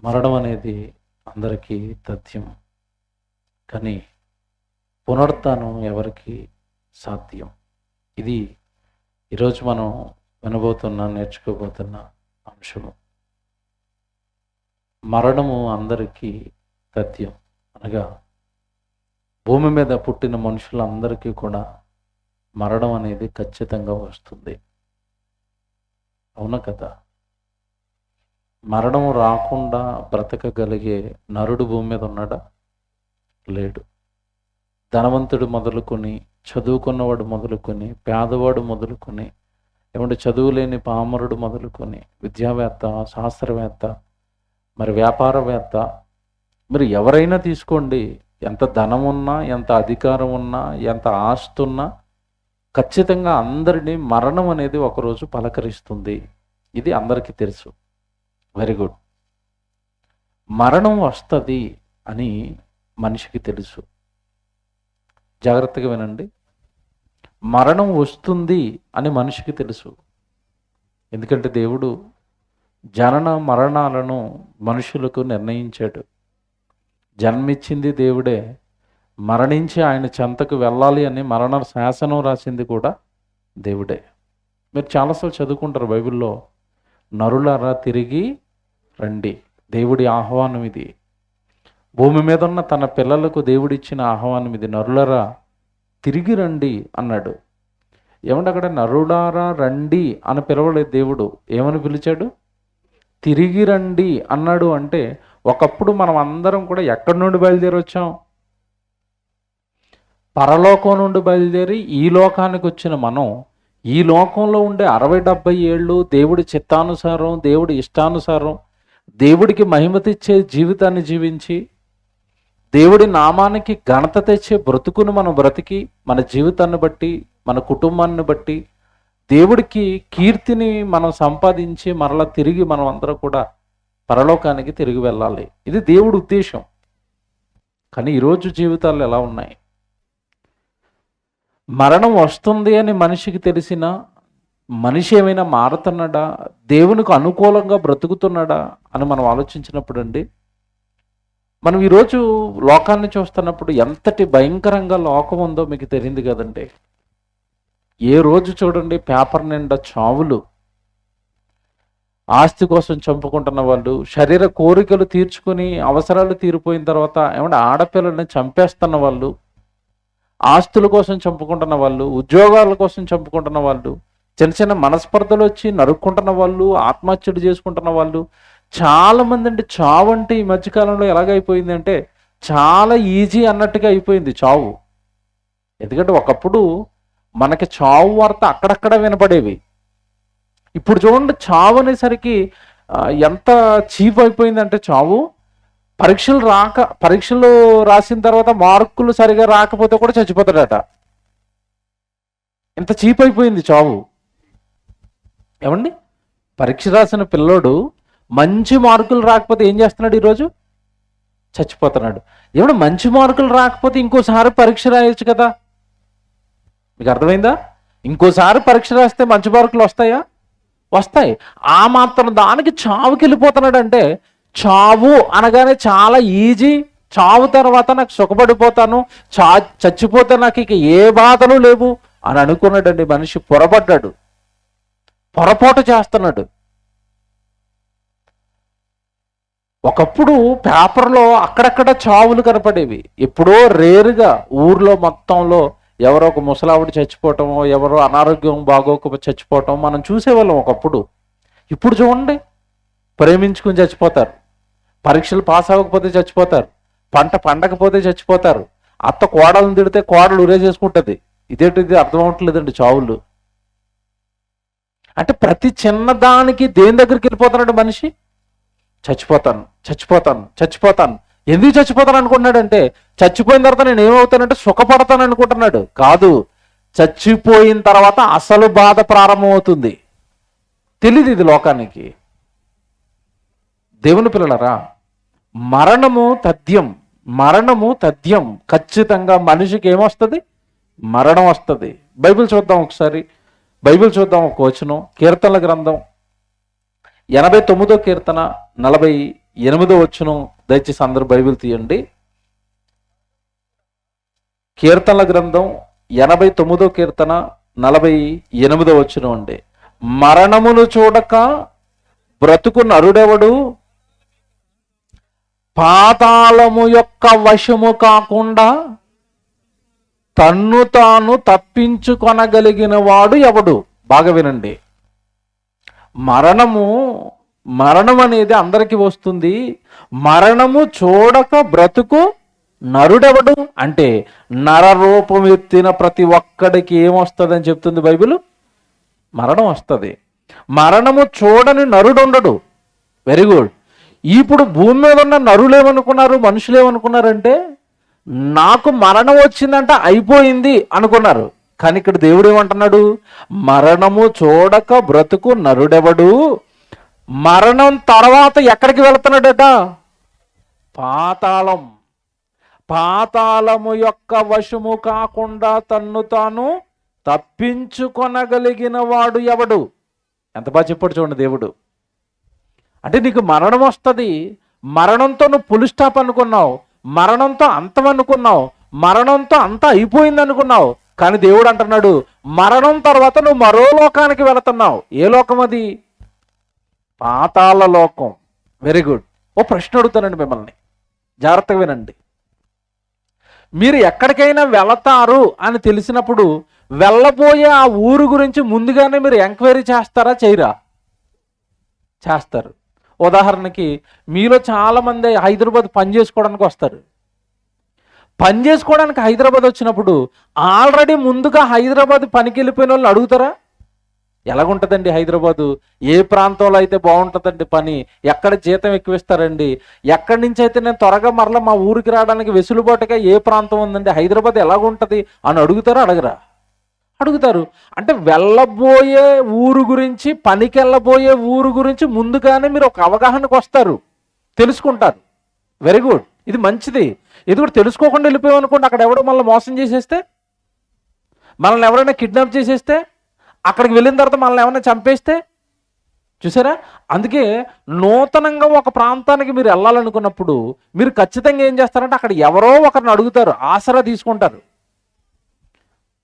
మరణం అనేది అందరికీ తథ్యం. కానీ పునరుత్థానం ఎవరికి సాధ్యం? ఇది ఈరోజు మనం నేర్చుకోబోతున్న అంశము. మరణము అందరికీ తథ్యం అనగా భూమి మీద పుట్టిన మనుషులందరికీ కూడా మరణం అనేది ఖచ్చితంగా వస్తుంది. అవునా కదా? మరణం రాకుండా బ్రతకగలిగే నరుడు భూమి మీద ఉన్నాడా? లేడు. ధనవంతుడు మొదలుకొని, చదువుకున్నవాడు మొదలుకొని, పేదవాడు మొదలుకొని, ఏమంటే చదువులేని పామరుడు మొదలుకొని, విద్యావేత్త, శాస్త్రవేత్త, మరి వ్యాపారవేత్త, మీరు ఎవరైనా తీసుకోండి, ఎంత ధనం ఉన్నా, ఎంత అధికారం ఉన్నా, ఎంత ఆస్తి ఉన్నా, ఖచ్చితంగా అందరినీ మరణం అనేది ఒకరోజు పలకరిస్తుంది. ఇది అందరికీ తెలుసు. Very good. మరణం వస్తుంది అని మనిషికి తెలుసు. జాగ్రత్తగా వినండి. మరణం వస్తుంది అని మనిషికి తెలుసు. ఎందుకంటే దేవుడు జనన మరణాలను మనుషులకు నిర్ణయించాడు. జన్మిచ్చింది దేవుడే, మరణించి ఆయన చెంతకు వెళ్ళాలి అని మరణ శాసనం రాసింది కూడా దేవుడే. మీరు చాలాసార్లు చదువుకుంటారు బైబిల్లో, నరులారా తిరిగి రండి. దేవుడి ఆహ్వానం ఇది. భూమి మీద ఉన్న తన పిల్లలకు దేవుడిచ్చిన ఆహ్వానం ఇది. నరులారా తిరిగి రండి అన్నాడు. ఏమంటే అక్కడ నరులారా రండి అని పిలవలేదు దేవుడు. ఏమని పిలిచాడు? తిరిగి రండి అన్నాడు. అంటే ఒకప్పుడు మనం అందరం కూడా ఎక్కడి నుండి బయలుదేరి వచ్చాం? పరలోకం నుండి బయలుదేరి ఈ లోకానికి వచ్చిన మనం ఈ లోకంలో ఉండే 60-70 ఏళ్ళు దేవుడి చిత్తానుసారం, దేవుడి ఇష్టానుసారం, దేవుడికి మహిమ తెచ్చే జీవితాన్ని జీవించి, దేవుడి నామానికి ఘనత తెచ్చే బ్రతుకును మనం బ్రతికి, మన జీవితాన్ని బట్టి, మన కుటుంబాన్ని బట్టి దేవుడికి కీర్తిని మనం సంపాదించి మరలా తిరిగి మనం అందరం కూడా పరలోకానికి తిరిగి వెళ్ళాలి. ఇది దేవుడి ఉద్దేశం. కానీ ఈరోజు జీవితాలు ఎలా ఉన్నాయి? మరణం వస్తుంది అని మనిషికి తెలిసిన మనిషి ఏమైనా మారుతున్నాడా? దేవునికి అనుకూలంగా బ్రతుకుతున్నాడా అని మనం ఆలోచించినప్పుడు అండి, మనం ఈరోజు లోకాన్ని చూస్తున్నప్పుడు ఎంతటి భయంకరంగా లోకం ఉందో మీకు తెలియదు కదండి. ఏ రోజు చూడండి పేపర్ నిండా చావులు, ఆస్తి కోసం చంపుకుంటున్న వాళ్ళు, శరీర కోరికలు తీర్చుకొని అవసరాలు తీరిపోయిన తర్వాత ఏమంటే ఆడపిల్లల్ని చంపేస్తున్న వాళ్ళు, ఆస్తుల కోసం చంపుకుంటున్న వాళ్ళు, ఉద్యోగాల కోసం చంపుకుంటున్న వాళ్ళు, చిన్న చిన్న మనస్పర్ధలు వచ్చి నరుక్కుంటున్న వాళ్ళు, ఆత్మహత్యలు చేసుకుంటున్న వాళ్ళు చాలామంది అండి. చావు అంటే ఈ మధ్యకాలంలో ఎలాగైపోయింది అంటే చాలా ఈజీ అన్నట్టుగా అయిపోయింది చావు. ఎందుకంటే ఒకప్పుడు మనకి చావు వార్త అక్కడక్కడ వినపడేవి. ఇప్పుడు చూడండి చావు అనేసరికి ఎంత చీప్ అయిపోయిందంటే చావు. పరీక్షలు రాసిన తర్వాత మార్కులు సరిగా రాకపోతే కూడా చచ్చిపోతాడట. ఇంత చీప్ అయిపోయింది చావు. ఏమండి, పరీక్ష రాసిన పిల్లోడు మంచి మార్కులు రాకపోతే ఏం చేస్తున్నాడు? ఈరోజు చచ్చిపోతున్నాడు. ఏమన్నా మంచి మార్కులు రాకపోతే ఇంకోసారి పరీక్ష రాయొచ్చు కదా. మీకు అర్థమైందా? ఇంకోసారి పరీక్ష రాస్తే మంచి మార్కులు వస్తాయా? వస్తాయి. ఆ మాత్రం దానికి చావుకి వెళ్ళిపోతున్నాడు. అంటే చావు అనగానే చాలా ఈజీ, చావు తర్వాత నాకు సుఖపడిపోతాను, చచ్చిపోతే నాకు ఇక ఏ బాధలు లేవు అని అనుకున్నాడండి మనిషి. పొరపడ్డాడు, పొరపాటు చేస్తున్నాడు. ఒకప్పుడు పేపర్లో అక్కడక్కడ చావులు కనపడేవి. ఎప్పుడో రేరుగా ఊర్లో మొత్తంలో ఎవరో ఒక ముసలావిడ చచ్చిపోవటమో, ఎవరో అనారోగ్యం బాగోక చచ్చిపోవటం మనం చూసేవాళ్ళం ఒకప్పుడు. ఇప్పుడు చూడండి, ప్రేమించుకుని చచ్చిపోతారు, పరీక్షలు పాస్ అవ్వకపోతే చచ్చిపోతారు, పంట పండకపోతే చచ్చిపోతారు, అత్త కోడలను తిడితే కోడలు ఉరేసేసుకుంటుంది. ఇదేంటిది అర్థం అవ్వట్లేదండి చావులు. అంటే ప్రతి చిన్నదానికి దేని దగ్గరికి వెళ్ళిపోతున్నాడు మనిషి? చచ్చిపోతాను చచ్చిపోతాను చచ్చిపోతాను. ఎందుకు చచ్చిపోతాను అనుకుంటున్నాడంటే చచ్చిపోయిన తర్వాత నేను ఏమవుతానంటే సుఖపడతాను అనుకుంటున్నాడు. కాదు, చచ్చిపోయిన తర్వాత అసలు బాధ ప్రారంభమవుతుంది. తెలీదు ఇది లోకానికి. దేవుని పిల్లలరా, మరణము తథ్యం. మరణము తథ్యం. ఖచ్చితంగా మనిషికి ఏమొస్తుంది? మరణం వస్తుంది. బైబిల్ చూద్దాం ఒకసారి. బైబిల్ చూద్దాం ఒక వచనం. కీర్తనల గ్రంథం 89వ కీర్తన 8వ వచనం, దయచేసి అందరూ బైబిల్ తీయండి. కీర్తనల గ్రంథం 89వ కీర్తన 48వ వచనం అండి. మరణమును చూడక బ్రతుకు నరుడెవడు, పాతాళము యొక్క వశము కాకుండా తన్ను తాను తప్పించుకొనగలిగిన వాడు ఎవడు? బాగా వినండి. మరణం అనేది అందరికీ వస్తుంది. మరణము చూడక బ్రతుకు నరుడెవడు అంటే నరరూపం ఎత్తిన ప్రతి ఒక్కడికి ఏమొస్తుందని చెప్తుంది బైబిల్? మరణం వస్తుంది. మరణము చూడని నరుడుండడు. Very good. ఇప్పుడు భూమి మీద ఉన్న నరులేమనుకున్నారు, మనుషులేమనుకున్నారంటే నాకు మరణం వచ్చిందంటే అయిపోయింది అనుకున్నారు. కానీ ఇక్కడ దేవుడు ఏమంటున్నాడు? మరణము చూడక బ్రతుకు నరుడెవడు, మరణం తర్వాత ఎక్కడికి వెళుతున్నాడట? పాతాళం. పాతాళము యొక్క వశము కాకుండా తన్ను తాను తప్పించుకొనగలిగిన వాడు ఎవడు? ఎంత బాగా చెప్పాడు చూడండి దేవుడు. అంటే నీకు మరణం వస్తుంది, మరణంతో నువ్వు పులి స్టాప్ అనుకున్నావు, మరణంతో అంతం అనుకున్నావు, మరణంతో అంతా అయిపోయింది అనుకున్నావు. కానీ దేవుడు అంటున్నాడు మరణం తర్వాత నువ్వు మరో లోకానికి వెళుతున్నావు. ఏ లోకం అది? పాతాళ లోకం. Very good. ఓ ప్రశ్న అడుగుతానండి మిమ్మల్ని, జాగ్రత్తగా వినండి. మీరు ఎక్కడికైనా వెళతారు అని తెలిసినప్పుడు వెళ్ళబోయే ఆ ఊరు గురించి ముందుగానే మీరు ఎంక్వైరీ చేస్తారా, చేయరా? చేస్తారు. ఉదాహరణకి మీలో చాలామంది హైదరాబాద్ పని చేసుకోవడానికి వస్తారు. పని చేసుకోవడానికి హైదరాబాద్ వచ్చినప్పుడు ఆల్రెడీ ముందుగా హైదరాబాద్ పనికి వెళ్ళిపోయిన వాళ్ళని అడుగుతారా? ఎలాగుంటుందండి హైదరాబాదు, ఏ ప్రాంతంలో అయితే బాగుంటుందండి పని, ఎక్కడ జీతం ఎక్కువ ఇస్తారండి, ఎక్కడి నుంచి అయితే నేను త్వరగా మరలా మా ఊరికి రావడానికి వెసులుబాటుగా ఏ ప్రాంతం ఉందండి, హైదరాబాద్ ఎలాగుంటుంది అని అడుగుతారా, అడగరా? అడుగుతారు. అంటే వెళ్ళబోయే ఊరు గురించి, పనికి వెళ్ళబోయే ఊరు గురించి ముందుగానే మీరు ఒక అవగాహనకు వస్తారు, తెలుసుకుంటారు. Very good. ఇది మంచిది. ఇది కూడా తెలుసుకోకుండా వెళ్ళిపోయామనుకోండి, అక్కడ ఎవడో మనల్ని మోసం చేసేస్తే, మనల్ని ఎవరైనా కిడ్నాప్ చేసేస్తే, అక్కడికి వెళ్ళిన తర్వాత మనల్ని ఏమైనా చంపేస్తే, చూసారా? అందుకే నూతనంగా ఒక ప్రాంతానికి మీరు వెళ్ళాలనుకున్నప్పుడు మీరు ఖచ్చితంగా ఏం చేస్తారంటే అక్కడ ఎవరో ఒకరిని అడుగుతారు, ఆసరా తీసుకుంటారు.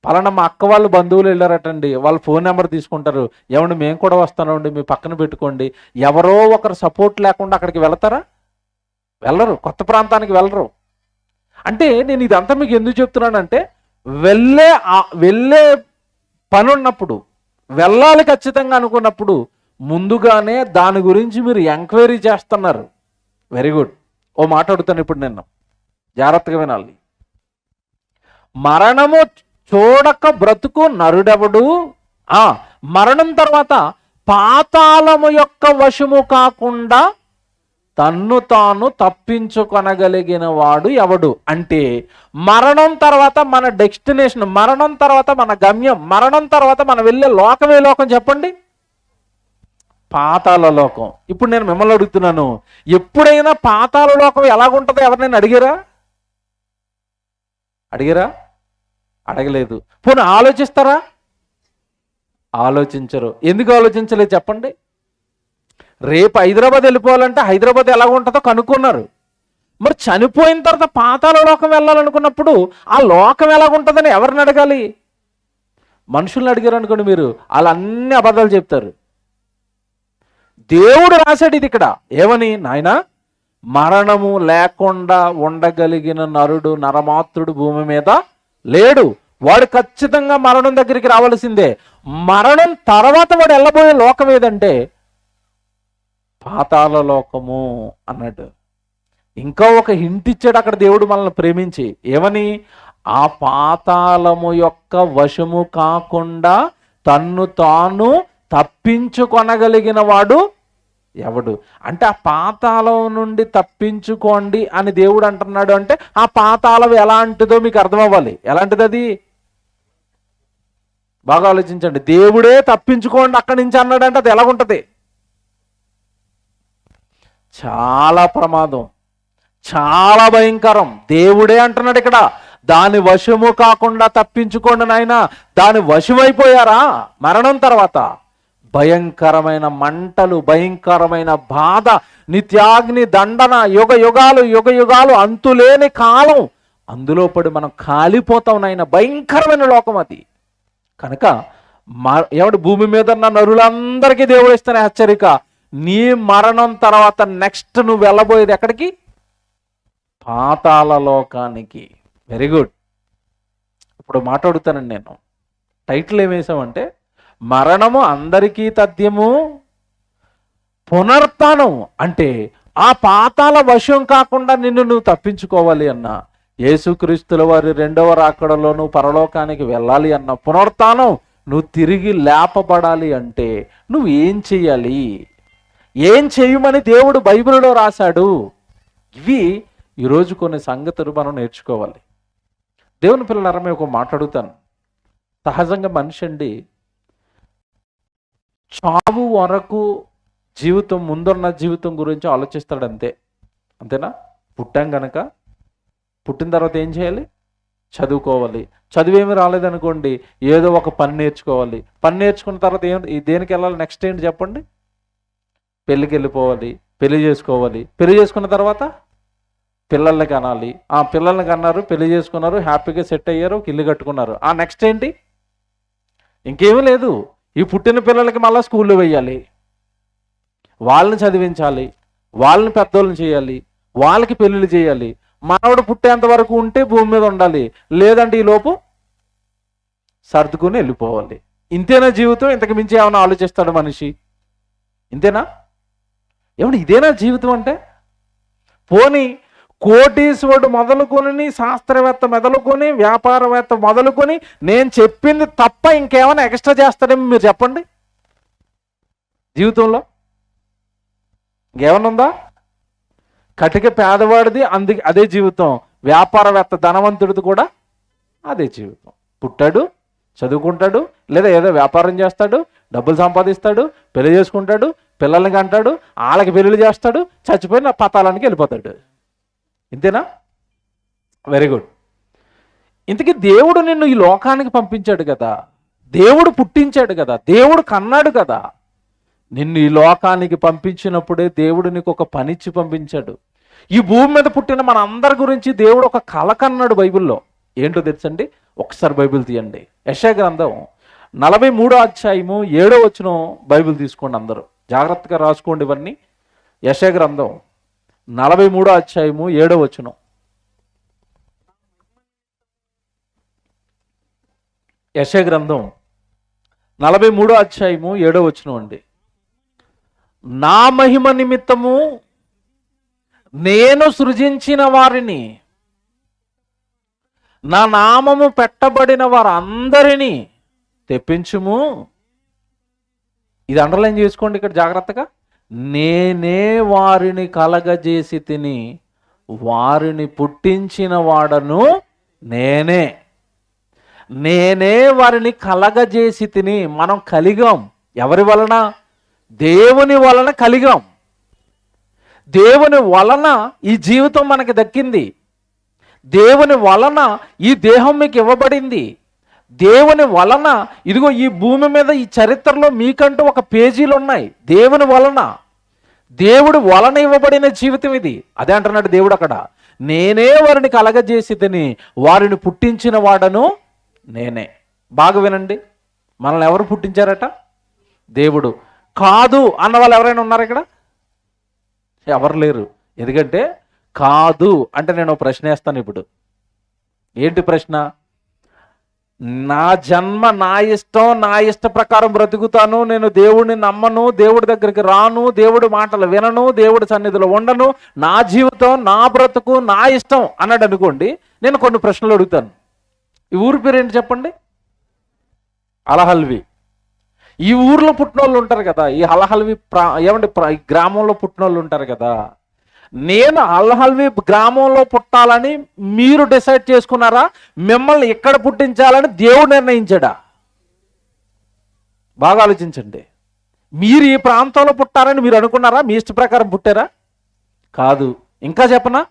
పలానా మా అక్క వాళ్ళు బంధువులు వెళ్ళారటండి, వాళ్ళ ఫోన్ నెంబర్ తీసుకుంటారు. ఏమండి మేము కూడా వస్తానండి, మీ పక్కన పెట్టుకోండి. ఎవరో ఒకరు సపోర్ట్ లేకుండా అక్కడికి వెళతారా? వెళ్ళరు. కొత్త ప్రాంతానికి వెళ్ళరు. అంటే నేను ఇదంతా మీకు ఎందుకు చెప్తున్నానంటే వెళ్ళే పని ఉన్నప్పుడు, వెళ్ళాలి ఖచ్చితంగా అనుకున్నప్పుడు ముందుగానే దాని గురించి మీరు ఎంక్వైరీ చేస్తున్నారు. Very good. ఓ మాట అడుగుతాను ఇప్పుడు, నేను జాగ్రత్తగా వినాలి. మరణము చూడక బ్రతుకు నరుడెవడు, మరణం తర్వాత పాతాళము యొక్క వశము కాకుండా తన్ను తాను తప్పించుకొనగలిగిన వాడు ఎవడు? అంటే మరణం తర్వాత మన డెస్టినేషన్, మరణం తర్వాత మన గమ్యం, మరణం తర్వాత మనం వెళ్ళే లోకమే లోకం చెప్పండి? పాతాళ లోకం. ఇప్పుడు నేను మిమ్మల్ని అడుగుతున్నాను, ఎప్పుడైనా పాతాళ లోకం ఎలాగుంటుందో ఎవరినైనా అడిగారా? అడగలేదు. పోనీ ఆలోచిస్తారా? ఆలోచించరు. ఎందుకు ఆలోచించలేదు చెప్పండి? రేపు హైదరాబాద్ వెళ్ళిపోవాలంటే హైదరాబాద్ ఎలా ఉంటుందో కనుక్కున్నారు. మరి చనిపోయిన తర్వాత పాతాళ లోకం వెళ్ళాలనుకున్నప్పుడు ఆ లోకం ఎలాగుంటుందని ఎవరిని అడగాలి? మనుషుల్ని అడిగారు అనుకోండి, మీరు వాళ్ళు అన్ని అబద్ధాలు చెప్తారు. దేవుడు రాశాడు ఇది ఇక్కడ, ఏమని? నాయనా, మరణము లేకుండా ఉండగలిగిన నరుడు, నరమాత్రుడు భూమి మీద లేడు. వాడు ఖచ్చితంగా మరణం దగ్గరికి రావాల్సిందే. మరణం తర్వాత వాడు వెళ్ళబోయే లోకం ఏదంటే పాతాళ లోకము అన్నాడు. ఇంకా ఒక హింట్ ఇచ్చాడు అక్కడ దేవుడు మనల్ని ప్రేమించి, ఏమని? ఆ పాతాళము యొక్క వశము కాకుండా తన్ను తాను తప్పించుకొనగలిగిన వాడు ఎవడు? అంటే ఆ పాతాళం నుండి తప్పించుకోండి అని దేవుడు అంటున్నాడు. అంటే ఆ పాతాళం ఎలాంటిదో మీకు అర్థం అవ్వాలి. ఎలాంటిది అది? బాగా ఆలోచించండి. దేవుడే తప్పించుకోండి అక్కడి నుంచి అన్నాడంటే అది ఎలాగుంటది? చాలా ప్రమాదం, చాలా భయంకరం. దేవుడే అంటున్నాడు ఇక్కడ, దాని వశము కాకుండా తప్పించుకోండి నాయన. దాని వశమైపోయారా మరణం తర్వాత భయంకరమైన మంటలు, భయంకరమైన బాధ నిత్యాగ్ని దండన, యుగ యుగాలు అంతులేని కాలం, అందులో పడి మనం కాలిపోతాం నాయన. భయంకరమైన లోకం అది. కనుక ఎవడు భూమి మీద ఉన్న నరులందరికీ దేవుడు ఇస్తున్న హెచ్చరిక, నీ మరణం తర్వాత నెక్స్ట్ నువ్వు వెళ్ళబోయేది ఎక్కడికి? పాతాళ లోకానికి. Very good. ఇప్పుడు మాట్లాడుతానండి నేను. టైటిల్ ఏమేసామంటే, మరణము అందరికీ తథ్యము, పునరుత్థానం అంటే ఆ పాతాళ వశం కాకుండా నిన్ను నువ్వు తప్పించుకోవాలి అన్న, యేసుక్రీస్తుల వారి రెండవ రాకడలో నువ్వు పరలోకానికి వెళ్ళాలి అన్న, పునరుత్థానం నువ్వు తిరిగి లేపబడాలి అంటే నువ్వు ఏం చెయ్యాలి, ఏం చేయమని దేవుడు బైబిల్లో రాశాడు. ఇవి ఈరోజు కొన్ని సంగతులు మనం నేర్చుకోవాలి. దేవుని పిల్లలారా, మేము ఒక మాట్లాడుతాను. సహజంగా మనిషి అండి చావు వరకు జీవితం, ముందున్న జీవితం గురించి ఆలోచిస్తాడు, అంతేనా? పుట్టాం గనక పుట్టిన తర్వాత ఏం చేయాలి? చదువుకోవాలి. చదువేమి రాలేదనుకోండి, ఏదో ఒక పని నేర్చుకోవాలి. పని నేర్చుకున్న తర్వాత దేనికి వెళ్ళాలి? నెక్స్ట్ ఏంటి చెప్పండి? పెళ్ళికి వెళ్ళిపోవాలి, పెళ్లి చేసుకోవాలి. పెళ్లి చేసుకున్న తర్వాత పిల్లల్ని కనాలి. ఆ పిల్లల్ని కన్నారు, పెళ్లి చేసుకున్నారు, హ్యాపీగా సెట్ అయ్యారు, ఇల్లు కట్టుకున్నారు. ఆ నెక్స్ట్ ఏంటి? ఇంకేమీ లేదు. ఈ పుట్టిన పిల్లలకి మళ్ళీ స్కూల్లో వేయాలి, వాళ్ళని చదివించాలి, వాళ్ళని పెద్దోళ్ళని చేయాలి, వాళ్ళకి పెళ్ళిళ్ళు చేయాలి. మనవడు పుట్టేంత వరకు ఉంటే భూమి మీద ఉండాలి, లేదంటే ఈ లోపు సర్దుకుని వెళ్ళిపోవాలి. ఇంతేనా జీవితం? ఇంతకు మించి ఏమైనా ఆలోచిస్తాడు మనిషి? ఇంతేనా? ఏమన్నా ఇదేనా జీవితం అంటే? పోనీ కోటీశ్వరుడు మొదలుకొని, శాస్త్రవేత్త మొదలుకొని, వ్యాపారవేత్త మొదలుకొని, నేను చెప్పింది తప్ప ఇంకేమైనా ఎక్స్ట్రా చేస్తాడేమో మీరు చెప్పండి జీవితంలో? ఇంకేమన్నా ఉందా? కటిక పేదవాడిది అదే జీవితం, వ్యాపారవేత్త ధనవంతుడిది కూడా అదే జీవితం. పుట్టాడు, చదువుకుంటాడు, లేదా ఏదో వ్యాపారం చేస్తాడు, డబ్బులు సంపాదిస్తాడు, పెళ్లి చేసుకుంటాడు, పిల్లల్ని కంటాడు, వాళ్ళకి పెళ్ళిళ్ళు చేస్తాడు, చచ్చిపోయిన పతాళానికి వెళ్ళిపోతాడు. ఇంతేనా? Very good. ఇంతకీ దేవుడు నిన్ను ఈ లోకానికి పంపించాడు కదా, దేవుడు పుట్టించాడు కదా, దేవుడు కన్నాడు కదా. నిన్ను ఈ లోకానికి పంపించినప్పుడే దేవుడు నీకు ఒక పనిచ్చి పంపించాడు. ఈ భూమి మీద పుట్టిన మన అందరి గురించి దేవుడు ఒక కల కన్నాడు బైబిల్లో. ఏంటో తెలుసండి? ఒకసారి బైబిల్ తీయండి. యెషయా గ్రంథం 43వ అధ్యాయము 7వ వచనం బైబిల్ తీసుకోండి. అందరూ జాగ్రత్తగా రాసుకోండి ఇవన్నీ. యెషయా గ్రంథం 43వ అధ్యాయము 7వ వచనం. యెషయా గ్రంథం 43వ అధ్యాయము 7వ వచనం అండి. నా మహిమ నిమిత్తము నేను సృజించిన వారిని, నా నామము పెట్టబడిన వారందరినీ తెప్పించుము. ఇది అండర్లైన్ చేసుకోండి ఇక్కడ జాగ్రత్తగా. నేనే వారిని కలగజేసి తిని, వారిని పుట్టించిన వాడను నేనే. నేనే వారిని కలగజేసి తిని. మనం కలిగాం. ఎవరి వలన? దేవుని వలన కలిగాం. దేవుని వలన ఈ జీవితం మనకి దక్కింది. దేవుని వలన ఈ దేహం మీకు ఇవ్వబడింది. దేవుని వలన ఇదిగో ఈ భూమి మీద ఈ చరిత్రలో మీకంటూ ఒక పేజీలు ఉన్నాయి. దేవుని వలన, దేవుడు వలన ఇవ్వబడిన జీవితం ఇది. అదే అంటున్నాడు దేవుడు అక్కడ, నేనే వారిని కలగజేసి తిని, వారిని పుట్టించిన వాడను నేనే. బాగా వినండి, మనల్ని ఎవరు పుట్టించారట? దేవుడు. కాదు అన్న వాళ్ళు ఎవరైనా ఉన్నారు ఇక్కడ? ఎవరు లేరు. ఎందుకంటే కాదు అంటే నేను ప్రశ్న వేస్తాను ఇప్పుడు. ఏంటి ప్రశ్న? నా జన్మ నా ఇష్టం, నా ఇష్ట ప్రకారం బ్రతుకుతాను, నేను దేవుడిని నమ్మను, దేవుడి దగ్గరికి రాను, దేవుడి మాటలు వినను, దేవుడి సన్నిధిలో ఉండను, నా జీవితం నా బ్రతుకు నా ఇష్టం అన్నాడు అనుకోండి, నేను కొన్ని ప్రశ్నలు అడుగుతాను. ఈ ఊరి పేరు ఏంటి చెప్పండి? అలహల్వి. ఈ ఊర్లో పుట్టిన వాళ్ళు ఉంటారు కదా, ఈ అలహల్వి ఏమంటే గ్రామంలో పుట్టిన వాళ్ళు ఉంటారు కదా. నేను అల్హల్వి గ్రామంలో పుట్టాలని మీరు డిసైడ్ చేసుకున్నారా? మిమ్మల్ని ఎక్కడ పుట్టించాలని దేవుడు నిర్ణయించాడా? బాగా ఆలోచించండి. మీరు ఈ ప్రాంతంలో పుట్టారని మీరు అనుకున్నారా? మీ ఇష్ట ప్రకారం పుట్టారా? కాదు. ఇంకా చెప్పనా,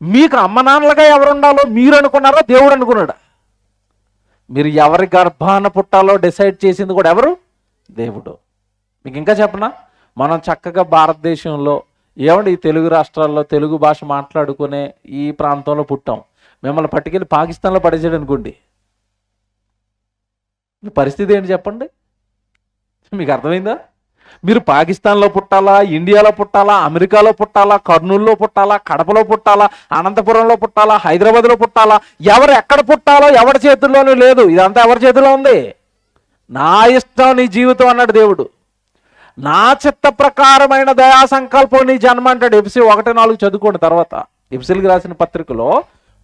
మీకు అమ్మ నాన్నలుగా ఎవరు ఉండాలో మీరు అనుకున్నారా? దేవుడు అనుకున్నాడా? మీరు ఎవరి గర్భాన పుట్టాలో డిసైడ్ చేసింది కూడా ఎవరు? దేవుడు. మీకు ఇంకా చెప్పనా, మనం చక్కగా భారతదేశంలో ఏమండి ఈ తెలుగు రాష్ట్రాల్లో తెలుగు భాష మాట్లాడుకునే ఈ ప్రాంతంలో పుట్టాం, మిమ్మల్ని పట్టుకెళ్ళి పాకిస్తాన్లో పడేసాడు అనుకోండి, మీ పరిస్థితి ఏంటి చెప్పండి? మీకు అర్థమైందా? మీరు పాకిస్తాన్లో పుట్టాలా, ఇండియాలో పుట్టాలా, అమెరికాలో పుట్టాలా, కర్నూలులో పుట్టాలా, కడపలో పుట్టాలా, అనంతపురంలో పుట్టాలా, హైదరాబాద్లో పుట్టాలా, ఎవరు ఎక్కడ పుట్టాలో ఎవరి చేతుల్లోనూ లేదు. ఇదంతా ఎవరి చేతిలో ఉంది? నా ఇష్టం నీ జీవితం అన్నాడు దేవుడు. నా చిత్త ప్రకారమైన దయా సంకల్పం నీ జన్మ అంటాడు. ఎఫ్ఎస్సీ 1:4 చదువుకోండి. తర్వాత ఎఫ్ఎస్సీలకు రాసిన పత్రికలో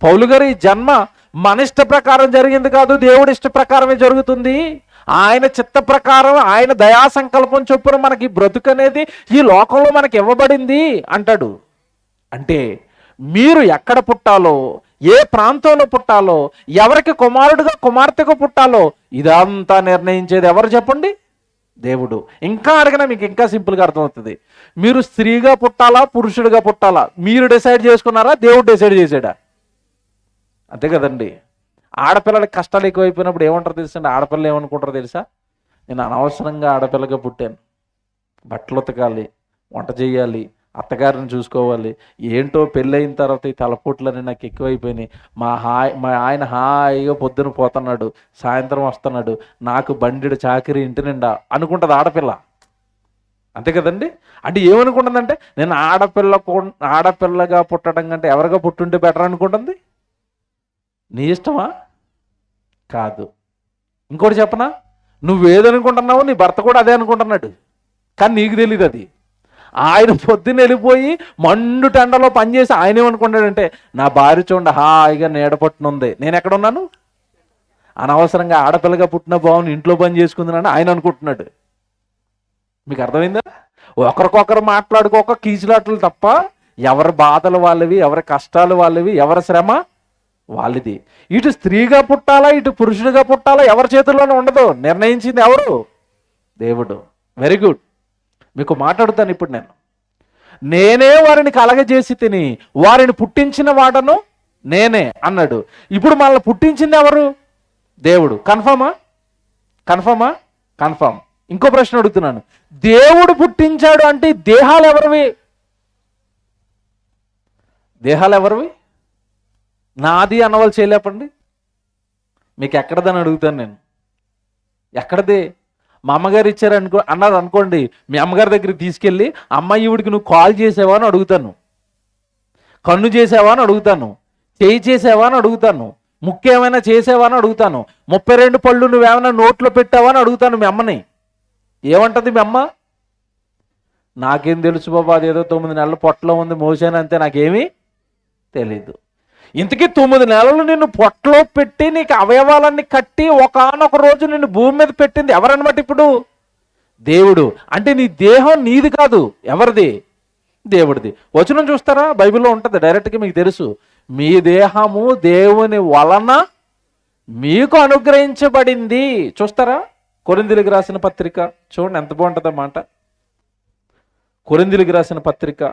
పౌలు గారు ఈ జన్మ మన ఇష్ట ప్రకారం జరిగింది కాదు, దేవుడి ఇష్ట ప్రకారమే జరుగుతుంది. ఆయన చిత్త ప్రకారం, ఆయన దయా సంకల్పం చొప్పున మనకి బ్రతుకు అనేది ఈ లోకంలో మనకి ఇవ్వబడింది అంటాడు. అంటే మీరు ఎక్కడ పుట్టాలో, ఏ ప్రాంతంలో పుట్టాలో, ఎవరికి కుమారుడుగా కుమార్తెగా పుట్టాలో ఇదంతా నిర్ణయించేది ఎవరు చెప్పండి? దేవుడు. ఇంకా అడగనా మీకు ఇంకా సింపుల్గా అర్థమవుతుంది. మీరు స్త్రీగా పుట్టాలా, పురుషుడిగా పుట్టాలా మీరు డిసైడ్ చేసుకున్నారా, దేవుడు డిసైడ్ చేశాడా? అంతే కదండి. ఆడపిల్లలకి కష్టాలు ఎక్కువైపోయినప్పుడు ఏమంటారు తెలుసండి? ఆడపిల్లలు ఏమనుకుంటారో తెలుసా? నేను అనవసరంగా ఆడపిల్లగా పుట్టాను, బట్టలు ఉతకాలి, వంట చేయాలి, అత్తగారిని చూసుకోవాలి, ఏంటో పెళ్ళయిన తర్వాత ఈ తలపోట్లని నాకు ఎక్కువైపోయినాయి, మా ఆయన హాయిగా పొద్దున పోతున్నాడు, సాయంత్రం వస్తున్నాడు, నాకు బండిడు చాకిరి ఇంటి నిండా అనుకుంటుంది ఆడపిల్ల. అంతే కదండి. అంటే ఏమనుకుంటుందంటే నేను ఆడపిల్లగా పుట్టడం కంటే ఎవరిగా పుట్టుంటే బెటర్ అనుకుంటుంది. నీ ఇష్టమా? కాదు. ఇంకోటి చెప్పనా, నువ్వేదనుకుంటున్నావు నీ భర్త కూడా అదే అనుకుంటున్నాడు, కానీ నీకు తెలియదు అది. ఆయన పొద్దున్న వెళ్ళిపోయి మండు టెండలో పనిచేసి ఆయన ఏమనుకుంటాడంటే నా భార్య చూడండి హాయిగా నీడపట్టునుంది, నేను ఎక్కడున్నాను, అనవసరంగా ఆడపిల్లగా పుట్టిన బాగుని ఇంట్లో పని చేసుకుందని ఆయన అనుకుంటున్నాడు. మీకు అర్థమైందా? ఒకరికొకరు మాట్లాడుకోక కీచులాటలు తప్ప ఎవరి బాధలు వాళ్ళవి, ఎవరి కష్టాలు వాళ్ళవి, ఎవరి శ్రమ వాళ్ళది. ఇటు స్త్రీగా పుట్టాలా, ఇటు పురుషుడిగా పుట్టాలా ఎవరి చేతుల్లోనే ఉండదు. నిర్ణయించింది ఎవరు? దేవుడు. Very good. మీకు మాట్లాడుతాను ఇప్పుడు. నేనే వారిని కలగజేసి తిని వారిని పుట్టించిన వాడను నేనే అన్నాడు. ఇప్పుడు మనల్ని పుట్టించింది ఎవరు? దేవుడు. కన్ఫర్మా? కన్ఫర్మా? కన్ఫర్మ్. ఇంకో ప్రశ్న అడుగుతున్నాను, దేవుడు పుట్టించాడు అంటే దేహాలు ఎవరివి? దేహాలు ఎవరివి? నాది అన్నవాళ్ళు చేయలేపండి. మీకు ఎక్కడదని అడుగుతాను నేను. ఎక్కడదే? మా అమ్మగారు ఇచ్చారు అన్నారు అనుకోండి, మీ అమ్మగారి దగ్గరికి తీసుకెళ్ళి అమ్మాయి ఈవిడికి నువ్వు కాల్ చేసావా అని అడుగుతాను, కన్ను చేసావా అని అడుగుతాను, చేయి చేసావా అని అడుగుతాను, ముక్కు ఏమైనా చేసావా అని అడుగుతాను, 32 పళ్ళు నువ్వేమైనా నోట్లో పెట్టావా అని అడుగుతాను మీ అమ్మని. ఏమంటది మీ అమ్మ? నాకేం తెలుసు బాబా, అదేదో 9 నెలలు పొట్టలో ఉంది మోసాను అంతే, నాకేమీ తెలీదు. ఇంతకీ 9 నెలలు నిన్ను పొట్టలో పెట్టి నీకు అవయవాలన్నీ కట్టి ఒకానొక రోజు నిన్ను భూమి మీద పెట్టింది ఎవరన్నమాట? ఇప్పుడు దేవుడు. అంటే నీ దేహం నీది కాదు, ఎవరిది? దేవుడిది. వచనం చూస్తారా? బైబిల్లో ఉంటుంది డైరెక్ట్గా, మీకు తెలుసు. మీ దేహము దేవుని వలన మీకు అనుగ్రహించబడింది. చూస్తారా? కొరింథీయులకు రాసిన పత్రిక చూడండి ఎంత బాగుంటుంది అన్నమాట. కొరింథీయులకు రాసిన పత్రిక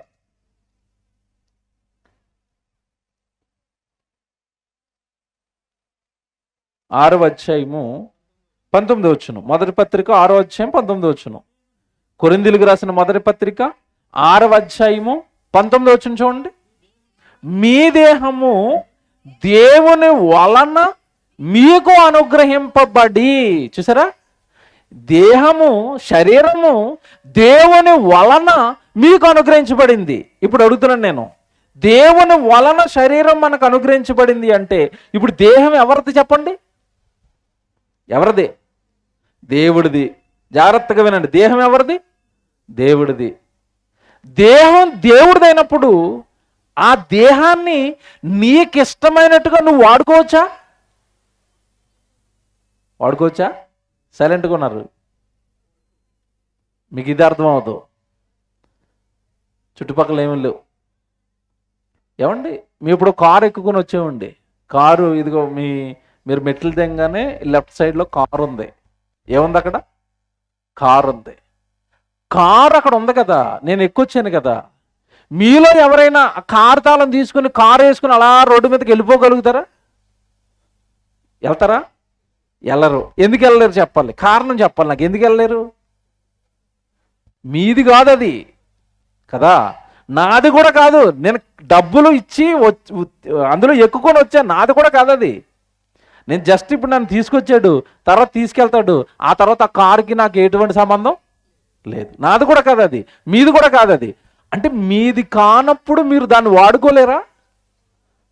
6వ అధ్యాయము 19వ వచనం. మొదటి పత్రిక 6వ అధ్యాయం 19వ వచనం. కొరింథీయులకు రాసిన మొదటి పత్రిక 6వ అధ్యాయము 19వ వచనం చూడండి. మీ దేహము దేవుని వలన మీకు అనుగ్రహింపబడి. చూసారా? దేహము, శరీరము దేవుని వలన మీకు అనుగ్రహించబడింది. ఇప్పుడు అడుగుతున్నాను నేను, దేవుని వలన శరీరం మనకు అనుగ్రహించబడింది అంటే ఇప్పుడు దేహం ఎవరిది చెప్పండి? ఎవరిది? దేవుడిది. జాగ్రత్తగా వినండి, దేహం ఎవరిది? దేవుడిది. దేహం దేవుడిదైనప్పుడు ఆ దేహాన్ని నీకు ఇష్టమైనట్టుగా నువ్వు వాడుకోవచ్చా? వాడుకోవచ్చా? సైలెంట్గా ఉన్నారు. మీకు ఇది అర్థం అవ్వదు. చుట్టుపక్కల ఏమీ లేవు. ఏమండి, మీ ఇప్పుడు కారు ఎక్కుకొని వచ్చేవండి. కారు ఇదిగో మీరు మెట్లు దిగగానే లెఫ్ట్ సైడ్లో కారు ఉంది. ఏముంది అక్కడ? కారు ఉంది. కారు అక్కడ ఉంది కదా, నేను ఎక్కొచ్చాను కదా. మీలో ఎవరైనా కారు తాళం తీసుకుని కారు వేసుకుని అలా రోడ్డు మీదకి వెళ్ళిపోగలుగుతారా? వెళ్తారా? వెళ్ళరు. ఎందుకు వెళ్ళలేరు చెప్పాలి, కారణం చెప్పాలి నాకు. ఎందుకు వెళ్ళలేరు? మీది కాదు అది కదా. నాది కూడా కాదు, నేను డబ్బులు ఇచ్చి అందులో ఎక్కుకొని వచ్చాను, నాది కూడా కాదు అది. నేను జస్ట్ ఇప్పుడు నన్ను తీసుకొచ్చాడు, తర్వాత తీసుకెళ్తాడు, ఆ తర్వాత ఆ కారుకి నాకు ఎటువంటి సంబంధం లేదు. నాది కూడా కాదు అది, మీది కూడా కాదు అది. అంటే మీది కానప్పుడు మీరు దాన్ని వాడుకోలేరా?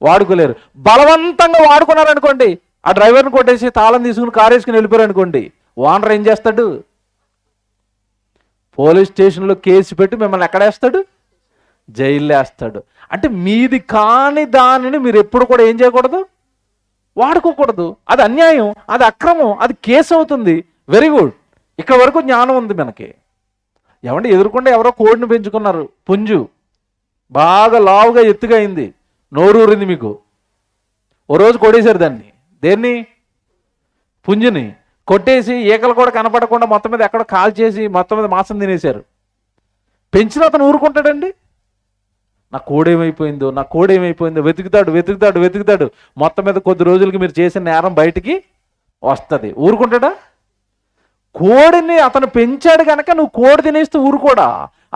వాడుకోలేరు. బలవంతంగా వాడుకున్నారనుకోండి, ఆ డ్రైవర్ని కొట్టేసి తాళం తీసుకుని కారు వేసుకుని వెళ్ళిపోయారు అనుకోండి, ఓనర్ ఏం చేస్తాడు? పోలీస్ స్టేషన్లో కేసు పెట్టి మిమ్మల్ని ఎక్కడేస్తాడు? జైల్లో వేస్తాడు. అంటే మీది కాని దానిని మీరు ఎప్పుడు కూడా ఏం చేయకూడదు? వాడుకోకూడదు. అది అన్యాయం, అది అక్రమం, అది కేసు అవుతుంది. వెరీ గుడ్, ఇక్కడ వరకు జ్ఞానం ఉంది మనకి. ఏమంటే ఎదురుకుండా ఎవరో కోడిని పెంచుకున్నారు, పుంజు బాగా లావుగా ఎత్తుగా అయింది, నోరూరింది మీకు. ఓ రోజు కొట్టేశారు దాన్ని. దేన్ని? పుంజుని కొట్టేసి ఈకలు కూడా కనపడకుండా మొత్తం మీద ఎక్కడ కాల్చేసి మొత్తం మీద మాంసం తినేశారు. పెంచిన అతను ఊరుకుంటాడండి? నా కోడేమైపోయిందో, నా కోడేమైపోయిందో వెతుకుతాడు వెతుకుతాడు వెతుకుతాడు. మొత్తం మీద కొద్ది రోజులకి మీరు చేసిన నేరం బయటికి వస్తుంది. ఊరుకుంటాడా? కోడిని అతను పెంచాడు కనుక నువ్వు కోడి తినేస్తే ఊరుకోడా?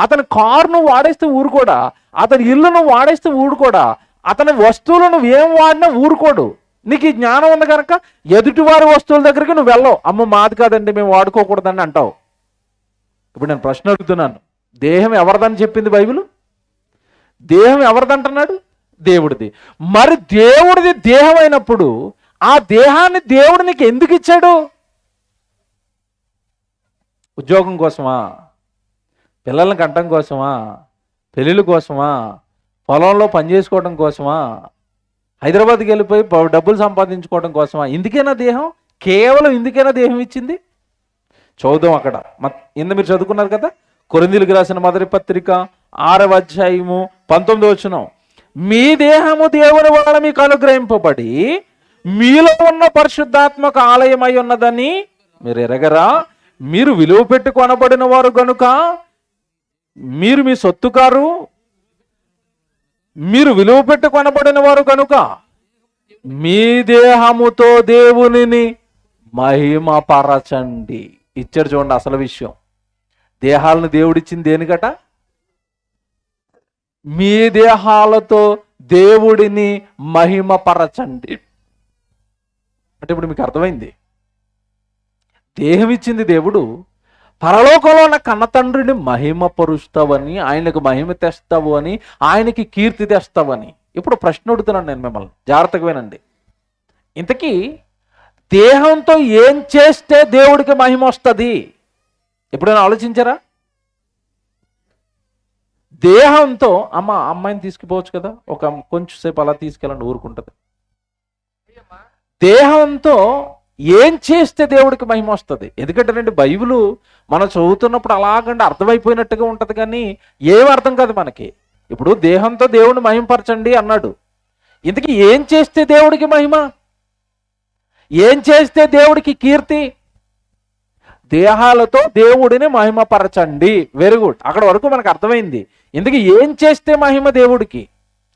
అతని కారు నువ్వు వాడేస్తే ఊరుకోడా? అతని ఇల్లు నువ్వు వాడేస్తే ఊరుకోడా? అతని వస్తువులు నువ్వు ఏం వాడినా ఊరుకోడు. నీకు ఈ జ్ఞానం ఉంది కనుక ఎదుటివారి వస్తువుల దగ్గరికి నువ్వు వెళ్ళవు. అమ్మ మాది కాదండి, మేము వాడుకోకూడదని అంటావు. ఇప్పుడు నేను ప్రశ్న అడుగుతున్నాను, దేహం ఎవరిదని చెప్పింది బైబిల్? దేహం ఎవరిదంటున్నాడు? దేవుడిది. మరి దేవుడిది దేహం అయినప్పుడు ఆ దేహాన్ని దేవుడు నీకు ఎందుకు ఇచ్చాడు? ఉద్యోగం కోసమా? పిల్లల్ని కంటం కోసమా? పెళ్ళిళ్ళ కోసమా? పొలంలో పనిచేసుకోవడం కోసమా? హైదరాబాద్కి వెళ్ళిపోయి డబ్బులు సంపాదించుకోవడం కోసమా? ఇందుకేనా దేహం? కేవలం ఇందుకేనా దేహం ఇచ్చింది? చదువుదాం అక్కడ. మీరు చదువుకున్నారు కదా, కొరింథీయులకు రాసిన మొదటి పత్రిక 6వ అధ్యాయము 19వ వచనం. మీ దేహము దేవుని వలన మీకు అనుగ్రహింపబడి మీలో ఉన్న పరిశుద్ధాత్మక ఆలయమై ఉన్నదని మీరు ఎరగరా? మీరు విలువ పెట్టి కొనబడిన వారు గనుక మీరు మీ సొత్తు కారు. మీరు విలువ పెట్టి కొనబడిన వారు కనుక మీ దేహముతో దేవునిని మహిమపరచండి. ఇచ్చాడు చూడండి అసలు విషయం. దేహాలను దేవుడిచ్చింది దేనికట? మీ దేహాలతో దేవుడిని మహిమపరచండి. అంటే ఇప్పుడు మీకు అర్థమైంది, దేహం ఇచ్చింది దేవుడు, పరలోకంలో ఉన్న కన్న తండ్రిని మహిమపరుస్తావని, ఆయనకు మహిమ తెస్తావు అని, ఆయనకి కీర్తి తెస్తావని. ఇప్పుడు ప్రశ్న అడుగుతున్నాను నేను మిమ్మల్ని, జాగ్రత్తగా వినండి. ఇంతకీ దేహంతో ఏం చేస్తే దేవుడికి మహిమ వస్తుంది? ఎప్పుడైనా ఆలోచించారా? దేహంతో అమ్మాయిని తీసుకుపోవచ్చు కదా, ఒక కొంచెం సేపు అలా తీసుకెళ్ళండి, ఊరుకుంటుంది. దేహంతో ఏం చేస్తే దేవుడికి మహిమ వస్తుంది? ఎందుకంటే రండి, బైబిల్ మనం చదువుతున్నప్పుడు అలాగండి అర్థమైపోయినట్టుగా ఉంటుంది, కానీ ఏం అర్థం కాదు మనకి. ఇప్పుడు దేహంతో దేవుడిని మహిమపరచండి అన్నాడు. ఇంతకీ ఏం చేస్తే దేవుడికి మహిమ? ఏం చేస్తే దేవుడికి కీర్తి? దేహాలతో దేవుడిని మహిమపరచండి. వెరీ గుడ్, అక్కడ వరకు మనకు అర్థమైంది. ఇంతకీ ఏం చేస్తే మహిమ దేవుడికి?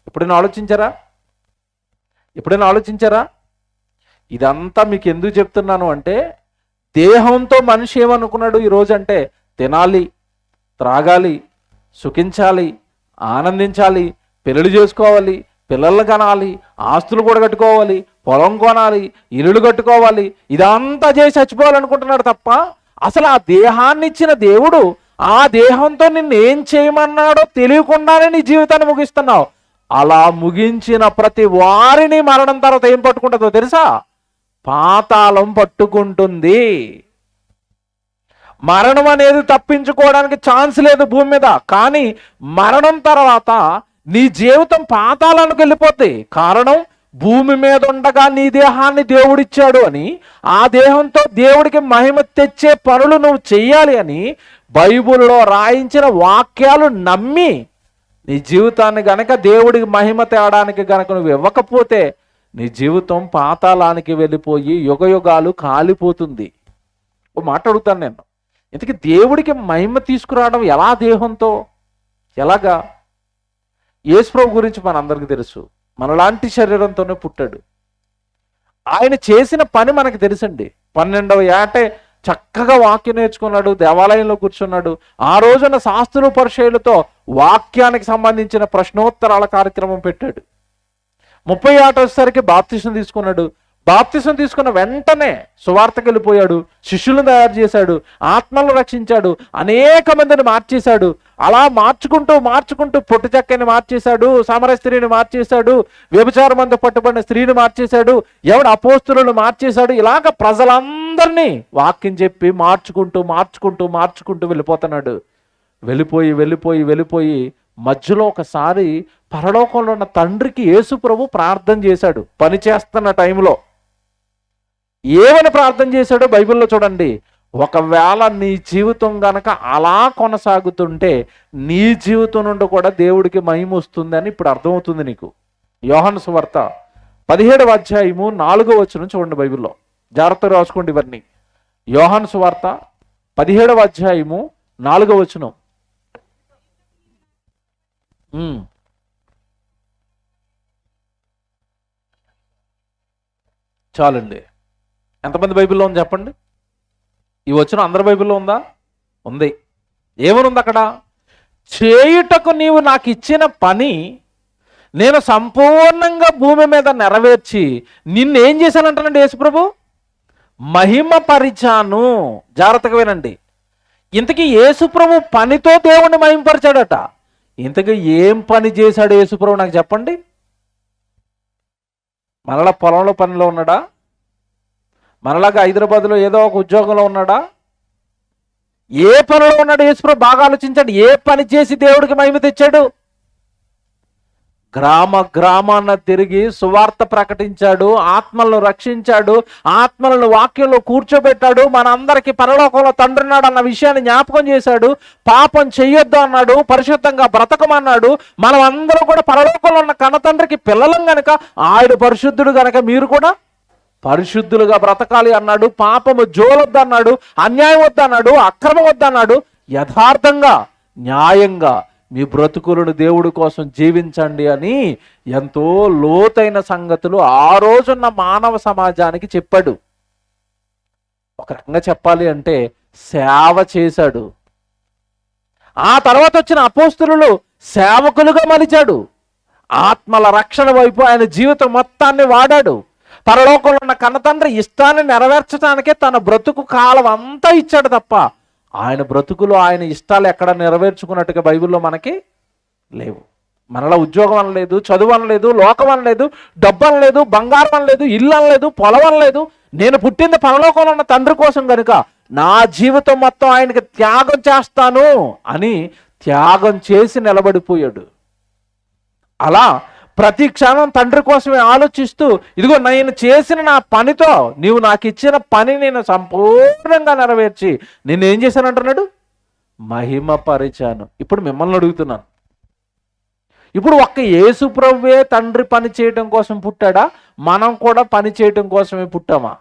ఎప్పుడైనా ఆలోచించారా? ఇదంతా మీకు ఎందుకు చెప్తున్నాను అంటే, దేహంతో మనిషి ఏమనుకున్నాడు ఈరోజు అంటే, తినాలి, త్రాగాలి, సుఖించాలి, ఆనందించాలి, పెళ్లి చేసుకోవాలి, పిల్లలు కనాలి, ఆస్తులు కూడా కట్టుకోవాలి, పొలం కొనాలి, ఇల్లులు కట్టుకోవాలి, ఇదంతా చేసి చచ్చిపోవాలనుకుంటున్నాడు తప్ప, అసలు ఆ దేహాన్ని ఇచ్చిన దేవుడు ఆ దేహంతో నిన్ను ఏం చేయమన్నాడో తెలియకుండానే నీ జీవితాన్ని ముగిస్తున్నావు. అలా ముగించిన ప్రతి వారిని మరణం తర్వాత ఏం పట్టుకుంటుందో తెలుసా? పాతాళం పట్టుకుంటుంది. మరణం అనేది తప్పించుకోవడానికి ఛాన్స్ లేదు భూమి మీద. కానీ మరణం తర్వాత నీ జీవితం పాతాళానికి వెళ్ళిపోద్ది. కారణం, భూమి మీద ఉండగా నీ దేహాన్ని దేవుడిచ్చాడు అని, ఆ దేహంతో దేవుడికి మహిమ తెచ్చే పనులు నువ్వు చెయ్యాలి అని బైబిల్లో రాయించిన వాక్యాలు నమ్మి నీ జీవితాన్ని గనక దేవుడికి మహిమ తేడానికి గనక నువ్వు ఇవ్వకపోతే నీ జీవితం పాతాళానికి వెళ్ళిపోయి యుగయుగాలు కాలిపోతుంది. ఓ మాట అడుగుతాను నేను, ఇంతకీ దేవుడికి మహిమ తీసుకురావడం ఎలా? దేహంతో ఎలాగా? యేసుప్రభు గురించి మనందరికీ తెలుసు. మనలాంటి శరీరంతోనే పుట్టాడు. ఆయన చేసిన పని మనకు తెలుసండి. 12వ ఏటే చక్కగా వాక్యం నేర్చుకున్నాడు, దేవాలయంలో కూర్చున్నాడు. ఆ రోజున శాస్త్రులు పరిచయులతో వాక్యానికి సంబంధించిన ప్రశ్నోత్తరాల కార్యక్రమం పెట్టాడు. 30 ఏట వచ్చేసరికి బాప్తిసం తీసుకున్నాడు. బాప్తిసం తీసుకున్న వెంటనే సువార్తకి వెళ్ళిపోయాడు, శిష్యులను తయారు చేశాడు, ఆత్మలను రక్షించాడు, అనేక మందిని మార్చేశాడు. అలా మార్చుకుంటూ పొట్టు చక్కని మార్చేశాడు, సమర స్త్రీని మార్చేశాడు, వ్యభిచారం మందు పట్టుబడిన స్త్రీని మార్చేశాడు, ఎవడు అపోస్తులను మార్చేశాడు. ఇలాగ ప్రజలందరినీ వాక్యం చెప్పి మార్చుకుంటూ వెళ్ళిపోతున్నాడు. వెళ్ళిపోయి మధ్యలో ఒకసారి పరలోకంలో ఉన్న తండ్రికి యేసు ప్రభు ప్రార్థన చేశాడు. పని చేస్తున్న టైంలో ఏమని ప్రార్థన చేశాడో బైబిల్లో చూడండి. ఒకవేళ నీ జీవితం గనక అలా కొనసాగుతుంటే నీ జీవితం నుండి కూడా దేవుడికి మహిమ వస్తుంది అని ఇప్పుడు అర్థమవుతుంది నీకు. యోహాను సువార్త 17వ అధ్యాయము 4వ వచనం చూడండి బైబిల్లో. జాగ్రత్తగా రాసుకోండి ఇవన్నీ. యోహాను సువార్త 17వ అధ్యాయము 4వ వచనం. చాలండి. ఎంతమంది బైబిల్లో ఉంది చెప్పండి? ఈ వచనం అందరి బైబిల్లో ఉందా? ఉంది. ఏమనుంది అక్కడ? చేయుటకు నీవు నాకు ఇచ్చిన పని నేను సంపూర్ణంగా భూమి మీద నెరవేర్చి నిన్నేం చేశానంటానండి యేసుప్రభు? మహిమపరిచాను. జాగ్రత్తగా వినండి. ఇంతకీ యేసుప్రభు పనితో దేవుణ్ణి మహిమపరిచాడట. ఇంతకీ ఏం పని చేశాడు యేసుప్రభు నాకు చెప్పండి? మనలా పొలంలో పనిలో ఉన్నాడా? మనలాగా హైదరాబాద్లో ఏదో ఒక ఉద్యోగంలో ఉన్నాడా? ఏ పనిలో ఉన్నాడు యేసుప్రభు? బాగా ఆలోచించండి. ఏ పని చేసి దేవుడికి మహిమ తెచ్చాడు? గ్రామాన్న తిరిగి సువార్త ప్రకటించాడు, ఆత్మలను రక్షించాడు, ఆత్మలను వాక్యంలో కూర్చోబెట్టాడు, మనందరికీ పరలోకంలో తండ్రి ఉన్నాడు అన్న విషయాన్ని జ్ఞాపకం చేశాడు, పాపం చెయ్యొద్దు అన్నాడు, పరిశుద్ధంగా బ్రతకమన్నాడు. మనం అందరూ కూడా పరలోకంలో ఉన్న కన్నతండ్రికి పిల్లలం గనక ఆయన పరిశుద్ధుడు గనక మీరు కూడా పరిశుద్ధులుగా బ్రతకాలి అన్నాడు. పాపము జోలొద్దన్నాడు, అన్యాయం వద్దన్నాడు, అక్రమం వద్దన్నాడు. యథార్థంగా న్యాయంగా మీ బ్రతుకులను దేవుడి కోసం జీవించండి అని ఎంతో లోతైన సంగతులు ఆ రోజున్న మానవ సమాజానికి చెప్పాడు. ఒక రకంగా చెప్పాలి అంటే సేవ చేశాడు. ఆ తర్వాత వచ్చిన అపోస్తలులు సేవకులుగా మలిచాడు. ఆత్మల రక్షణ వైపు ఆయన జీవితం మొత్తాన్ని వాడాడు. పరలోకంలో ఉన్న కన్నతండ్రి ఇష్టాన్ని నెరవేర్చడానికే తన బ్రతుకు కాలం అంతా ఇచ్చాడు తప్ప ఆయన బ్రతుకులో ఆయన ఇష్టాలు ఎక్కడ నెరవేర్చుకున్నట్టుగా బైబిల్లో మనకి లేవు. మనలో ఉద్యోగం అనలేదు, చదువు అనలేదు, లోకం అనలేదు, డబ్బు అనలేదు, బంగారం అనలేదు, ఇల్లు అనలేదు, పొలం అనలేదు. నేను పుట్టింది పరలోకంలో ఉన్న తండ్రి కోసం కనుక నా జీవితం మొత్తం ఆయనకి త్యాగం చేస్తాను అని త్యాగం చేసి నిలబడిపోయాడు. అలా ప్రతి క్షణం తండ్రి కోసమే ఆలోచిస్తూ, ఇదిగో నేను చేసిన నా పనితో నీవు నాకు ఇచ్చిన పని నేను సంపూర్ణంగా నెరవేర్చి నేనేం చేశానంటున్నాడు? మహిమపరిచాను. ఇప్పుడు మిమ్మల్ని అడుగుతున్నాను, ఇప్పుడు ఒక్క యేసు ప్రభువే తండ్రి పని చేయటం కోసం పుట్టాడా? మనం కూడా పని చేయటం కోసమే పుట్టామా?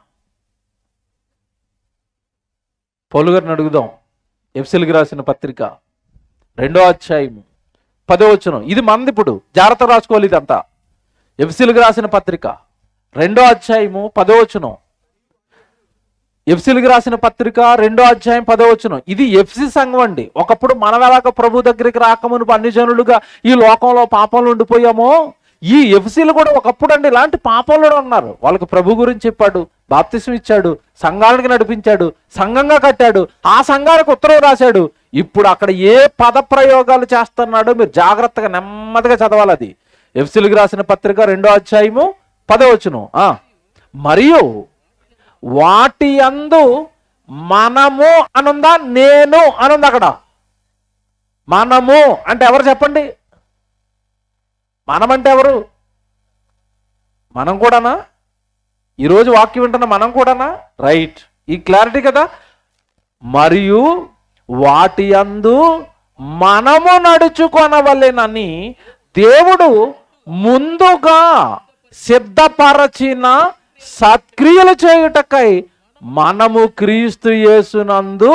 పౌలు గారిని అడుగుదాం. ఎఫెసీయులకు రాసిన పత్రిక 2వ అధ్యాయము 10వ వచనం. ఇది మంది ఇప్పుడు జాగ్రత్త రాసుకోవాలి. ఇదంతా ఎఫెసీయులకు రాసిన పత్రిక 2వ అధ్యాయము 10వ వచనం. ఎఫెసీయులకు రాసిన పత్రిక 2వ అధ్యాయం 10వ వచనం. ఇది ఎఫెసీ సంఘం అండి. ఒకప్పుడు మనం ఎలాగ ప్రభు దగ్గరికి రాకమునుపు అన్ని జనులుగా ఈ లోకంలో పాపంలో ఉండిపోయామో, ఈ ఎఫెసీలు కూడా ఒకప్పుడు అండి ఇలాంటి పాపంలో ఉన్నారు. వాళ్ళకి ప్రభు గురించి చెప్పాడు, బాప్తిసం ఇచ్చాడు, సంఘానికి నడిపించాడు, సంఘంగా కట్టాడు, ఆ సంఘానికి ఉత్తరం రాశాడు. ఇప్పుడు అక్కడ ఏ పద ప్రయోగాలు చేస్తున్నాడో మీరు జాగ్రత్తగా నెమ్మదిగా చదవాలి. అది ఎఫెసీయులకు రాసిన పత్రిక 2వ అధ్యాయము 10వ వచనం. మరియు వాటి యందు మనము అనుందా, నేను అనుంది అక్కడ. మనము అంటే ఎవరు చెప్పండి? మనమంటే ఎవరు? మనం కూడానా? ఈరోజు వాక్యం వింటున్న మనం కూడానా? రైట్, ఈ క్లారిటీ కదా. మరియు వాటి యందు మనము నడుచుకొనవలెనని దేవుడు ముందుగా సిద్ధపరచిన సత్క్రియలు చేయుటకై మనము క్రీస్తు యేసునందు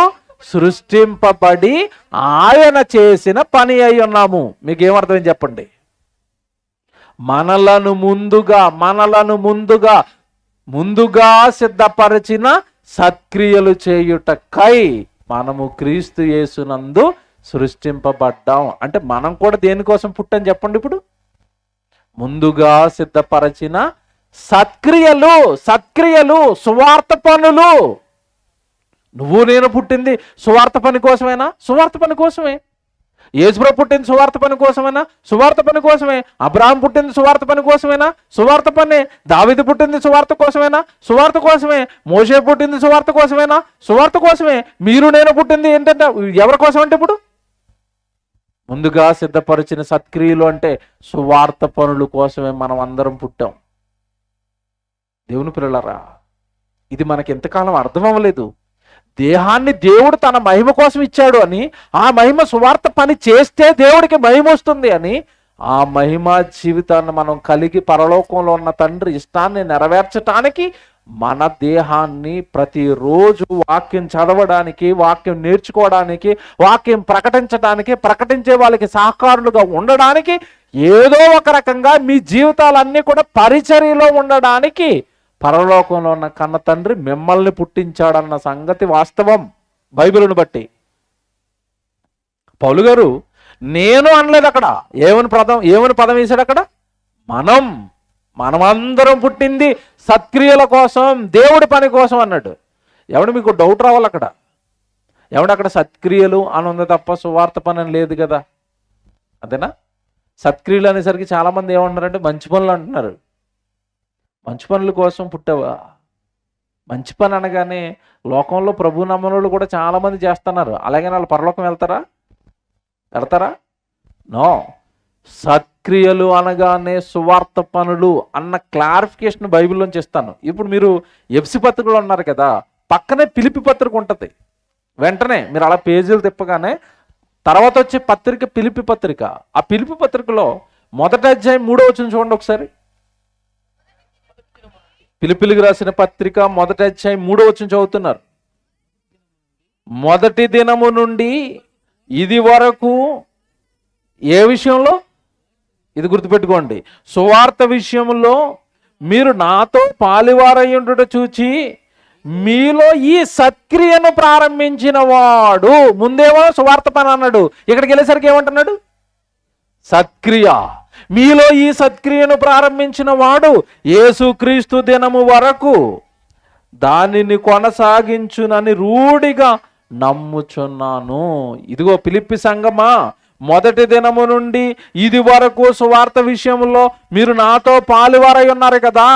సృష్టింపబడి ఆయన చేసిన పని అయి ఉన్నాము. మీకు ఏమర్థమైంది చెప్పండి? మనలను ముందుగా సిద్ధపరిచిన సత్క్రియలు చేయుటకై మనము క్రీస్తు యేసునందు సృష్టింపబడ్డాం. అంటే మనం కూడా దేనికోసం పుట్టని చెప్పండి ఇప్పుడు? ముందుగా సిద్ధపరచిన సత్క్రియలు. సత్క్రియలు సువార్త పనులు. నువ్వు నేను పుట్టింది సువార్త పని కోసమేనా? సువార్త పని కోసమే. యేసుప్రభు పుట్టింది సువార్త పని కోసమేనా? సువార్త పని కోసమే. అబ్రహాం పుట్టింది సువార్త పని కోసమేనా? సువార్త పనే. దావీదు పుట్టింది సువార్త కోసమేనా? సువార్త కోసమే. మోషే పుట్టింది సువార్త కోసమేనా? సువార్త కోసమే. మీరు నేను పుట్టింది ఏంటంటే ఎవరి కోసం అంటే ఇప్పుడు ముందుగా సిద్ధపరిచిన సత్క్రియలు అంటే సువార్త పనుల కోసమే మనం అందరం పుట్టాం. దేవుని పిల్లలారా, ఇది మనకి ఎంతకాలం అర్థం అవ్వలేదు. దేహాన్ని దేవుడు తన మహిమ కోసం ఇచ్చాడు అని, ఆ మహిమ సువార్త పని చేస్తే దేవుడికి మహిమ వస్తుంది అని, ఆ మహిమ జీవితాన్ని మనం కలిగి పరలోకంలో ఉన్న తండ్రి ఇష్టాన్ని నెరవేర్చటానికి మన దేహాన్ని ప్రతిరోజు వాక్యం చదవడానికి, వాక్యం నేర్చుకోవడానికి, వాక్యం ప్రకటించడానికి, ప్రకటించే వాళ్ళకి సహకారులుగా ఉండడానికి, ఏదో ఒక రకంగా మీ జీవితాలన్నీ కూడా పరిచర్యలో ఉండడానికి పరలోకంలో ఉన్న కన్న తండ్రి మిమ్మల్ని పుట్టించాడన్న సంగతి వాస్తవం బైబిల్ను బట్టి. పౌలు గారు నేను అనలేదు అక్కడ. ఏమని పదం వేశాడు అక్కడ? మనమందరం పుట్టింది సత్క్రియల కోసం, దేవుడి పని కోసం అన్నాడు. ఎవడు మీకు డౌట్ రావాలి అక్కడ? అక్కడ సత్క్రియలు అని ఉంది తప్ప సువార్త పని అని లేదు కదా. అంతేనా? సత్క్రియలు అనేసరికి చాలామంది ఏమంటున్నారంటే మంచి పనులు అంటున్నారు. మంచి పనుల కోసం పుట్టావా? మంచి పని అనగానే లోకంలో ప్రభు నమ్మనులు కూడా చాలామంది చేస్తున్నారు. అలాగే వాళ్ళు పరలోకం వెళ్తారా? నో. సత్క్రియలు అనగానే సువార్త పనులు అన్న క్లారిఫికేషన్ బైబిల్లోంచి ఇస్తాను. ఇప్పుడు మీరు ఎఫ్సి పత్రికలో ఉన్నారు కదా, పక్కనే పిలిపి పత్రిక ఉంటుంది. వెంటనే మీరు అలా పేజీలు తిప్పగానే తర్వాత వచ్చే పత్రిక పిలిపి పత్రిక. ఆ పిలిపి పత్రికలో 1వ అధ్యాయం 3వ వచనం చూడండి ఒకసారి. పిలిపిలికి రాసిన పత్రిక 1వ అధ్యాయం 3వ వచనం చదువుతున్నారు. మొదటి దినము నుండి ఇది వరకు ఏ విషయంలో? ఇది గుర్తుపెట్టుకోండి. సువార్త విషయంలో మీరు నాతో పాలివారయ్యుండుట చూచి మీలో ఈ సత్క్రియను ప్రారంభించిన వాడు. ముందేమో సువార్త పని అన్నాడు, ఇక్కడికి వెళ్ళేసరికి ఏమంటున్నాడు? సత్క్రియ. మీలో ఈ సత్క్రియను ప్రారంభించిన వాడు యేసుక్రీస్తు దినము వరకు దానిని కొనసాగించునని రూఢిగా నమ్ముచున్నాను. ఇదిగో ఫిలిప్పి సంఘమా, మొదటి దినము నుండి ఇది వరకు సువార్త విషయంలో మీరు నాతో పాలువారై ఉన్నారు కదా.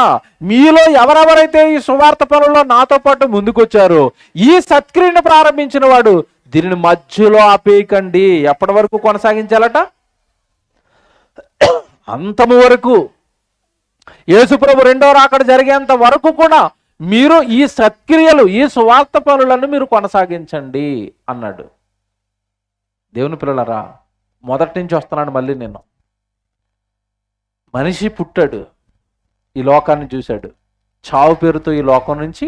మీలో ఎవరెవరైతే ఈ సువార్త పనుల్లో నాతో పాటు ముందుకొచ్చారో ఈ సత్క్రియను ప్రారంభించిన వాడు దీనిని మధ్యలో ఆపేయకండి. ఎప్పటి వరకు కొనసాగించాలట? అంతము వరకు, యేసుప్రభు రెండో రాకడ జరిగేంత వరకు కూడా మీరు ఈ సత్క్రియలు, ఈ సువార్త పనులను మీరు కొనసాగించండి అన్నాడు. దేవుని పిల్లలారా, మొదటి నుంచి వస్తున్నాడు మళ్ళీ. నేను మనిషి పుట్టాడు, ఈ లోకాన్ని చూశాడు, చావు పేరుతో ఈ లోకం నుంచి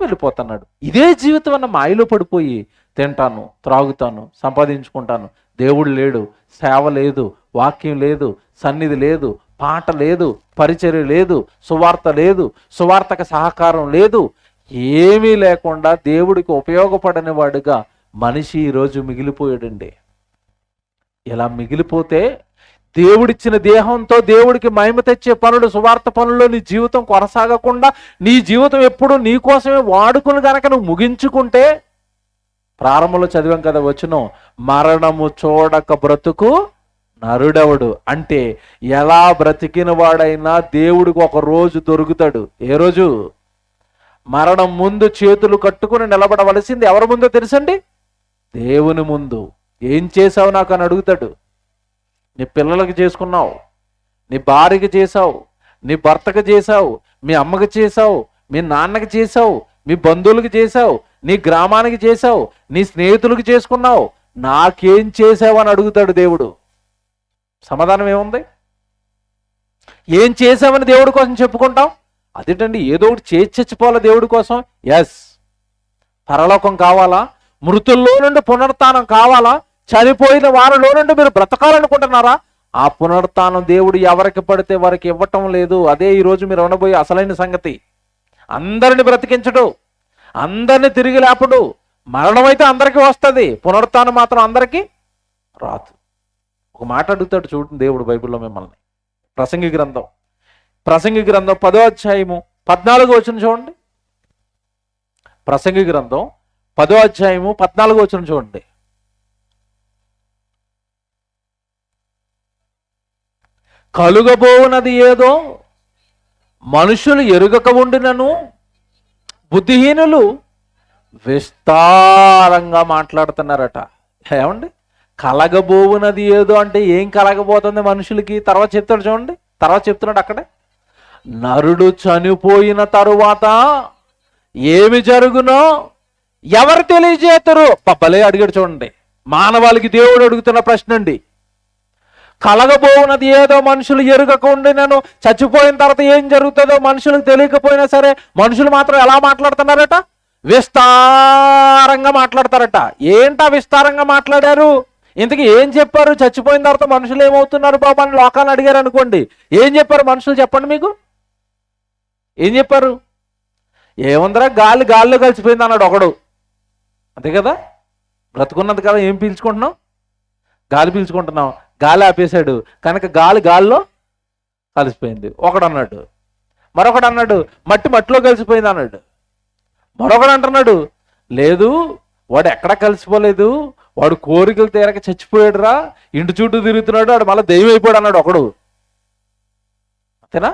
వెళ్ళిపోతున్నాడు. ఇదే జీవితం అన్న మాయలో పడిపోయి తింటాను, త్రాగుతాను, సంపాదించుకుంటాను, దేవుడు లేడు, సేవ లేదు, వాక్యం లేదు, సన్నిధి లేదు, పాట లేదు, పరిచర్య లేదు, సువార్త లేదు, సువార్తక సహకారం లేదు, ఏమీ లేకుండా దేవుడికి ఉపయోగపడని వాడుగా మనిషి ఈరోజు మిగిలిపోయాడండి. ఇలా మిగిలిపోతే దేవుడిచ్చిన దేహంతో దేవుడికి మహిమ తెచ్చే పనులు, సువార్త పనుల్లో నీ జీవితం కొనసాగకుండా నీ జీవితం ఎప్పుడు నీ కోసమే వాడుకుని గనక నువ్వు ముగించుకుంటే, ప్రారంభంలో చదివాం కదా వచనం, మరణము చూడక బ్రతుకు నరుడెవడు. అంటే ఎలా బ్రతికిన వాడైనా దేవుడికి ఒక రోజు దొరుకుతాడు. ఏ రోజు? మరణం ముందు చేతులు కట్టుకుని నిలబడవలసింది ఎవరి ముందో తెలుసండి? దేవుని ముందు. ఏం చేసావు నాకు అని అడుగుతాడు. నీ పిల్లలకి చేసుకున్నావు, నీ భార్యకి చేసావు, నీ భర్తకి చేసావు, మీ అమ్మకి చేసావు, మీ నాన్నకి చేసావు, మీ బంధువులకి చేసావు, నీ గ్రామానికి చేసావు, నీ స్నేహితులకు చేసుకున్నావు, నాకేం చేసావు అని అడుగుతాడు దేవుడు. సమాధానం ఏముంది? ఏం చేసావని దేవుడి కోసం చెప్పుకుంటాం. అదేంటండి, ఏదో ఒకటి చేసి చచ్చిపోవాలా దేవుడి కోసం? ఎస్. పరలోకం కావాలా? మృతుల్లో నుండి పునరుత్థానం కావాలా? చనిపోయిన వారిలో నుండి మీరు బ్రతకాలనుకుంటున్నారా? ఆ పునరుత్థానం దేవుడు ఎవరికి పడితే వారికి ఇవ్వటం లేదు. అదే ఈరోజు మీరు ఉండబోయే అసలైన సంగతి. అందరిని బ్రతికించడు, అందరినీ తిరిగి లేపడు. మరణం అయితే అందరికీ వస్తుంది, పునరుత్థానం మాత్రం అందరికీ రాదు. ఒక మాట అడుగుతాడు చూడండి దేవుడు బైబిల్లో మిమ్మల్ని. ప్రసంగి గ్రంథం 10వ అధ్యాయము 14వ వచనం చూడండి. ప్రసంగి గ్రంథం 10వ అధ్యాయము 14వ వచనం చూడండి. కలుగబోవునది ఏదో మనుషులు ఎరుగక ఉండినను బుద్ధిహీనులు విస్తారంగా మాట్లాడుతున్నారట. ఏమండి, కలగబోవునది ఏదో అంటే ఏం కలగబోతుంది మనుషులకి? తర్వాత చెప్తాడు చూడండి, తర్వాత చెప్తున్నాడు అక్కడే, నరుడు చనిపోయిన తరువాత ఏమి జరుగునో ఎవరు తెలియజేస్తారు? పబ్బలే అడిగాడు చూడండి. మానవాళికి దేవుడు అడుగుతున్న ప్రశ్న అండి. కలగబోవునది ఏదో మనుషులు ఎరుగకుండా, నేను చచ్చిపోయిన తర్వాత ఏం జరుగుతుందో మనుషులకు తెలియకపోయినా సరే మనుషులు మాత్రం ఎలా మాట్లాడుతున్నారట? విస్తారంగా మాట్లాడతారట. ఏంటా విస్తారంగా మాట్లాడారు? ఇంతకీ ఏం చెప్పారు? చచ్చిపోయిన తర్వాత మనుషులు ఏమవుతున్నారు బాబు అని లోకాన్ని అడిగారు అనుకోండి. ఏం చెప్పారు మనుషులు? చెప్పండి మీకు ఏం చెప్పారు? ఏముందరా, గాల్లో కలిసిపోయింది అన్నాడు ఒకడు. అంతే కదా, బ్రతుకున్నది కదా, ఏం పీల్చుకుంటున్నాం? గాలి పీల్చుకుంటున్నాం. గాలి ఆపేశాడు కనుక గాల్లో కలిసిపోయింది ఒకడు అన్నాడు. మరొకడు అన్నాడు మట్టిలో కలిసిపోయింది అన్నాడు. మరొకడు అంటున్నాడు లేదు, వాడు ఎక్కడా కలిసిపోలేదు, వాడు కోరికలు తీరక చచ్చిపోయాడురా, ఇంటి చుట్టూ తిరుగుతున్నాడు, వాడు మళ్ళీ దెయ్యం అయిపోయాడు అన్నాడు ఒకడు. అంతేనా?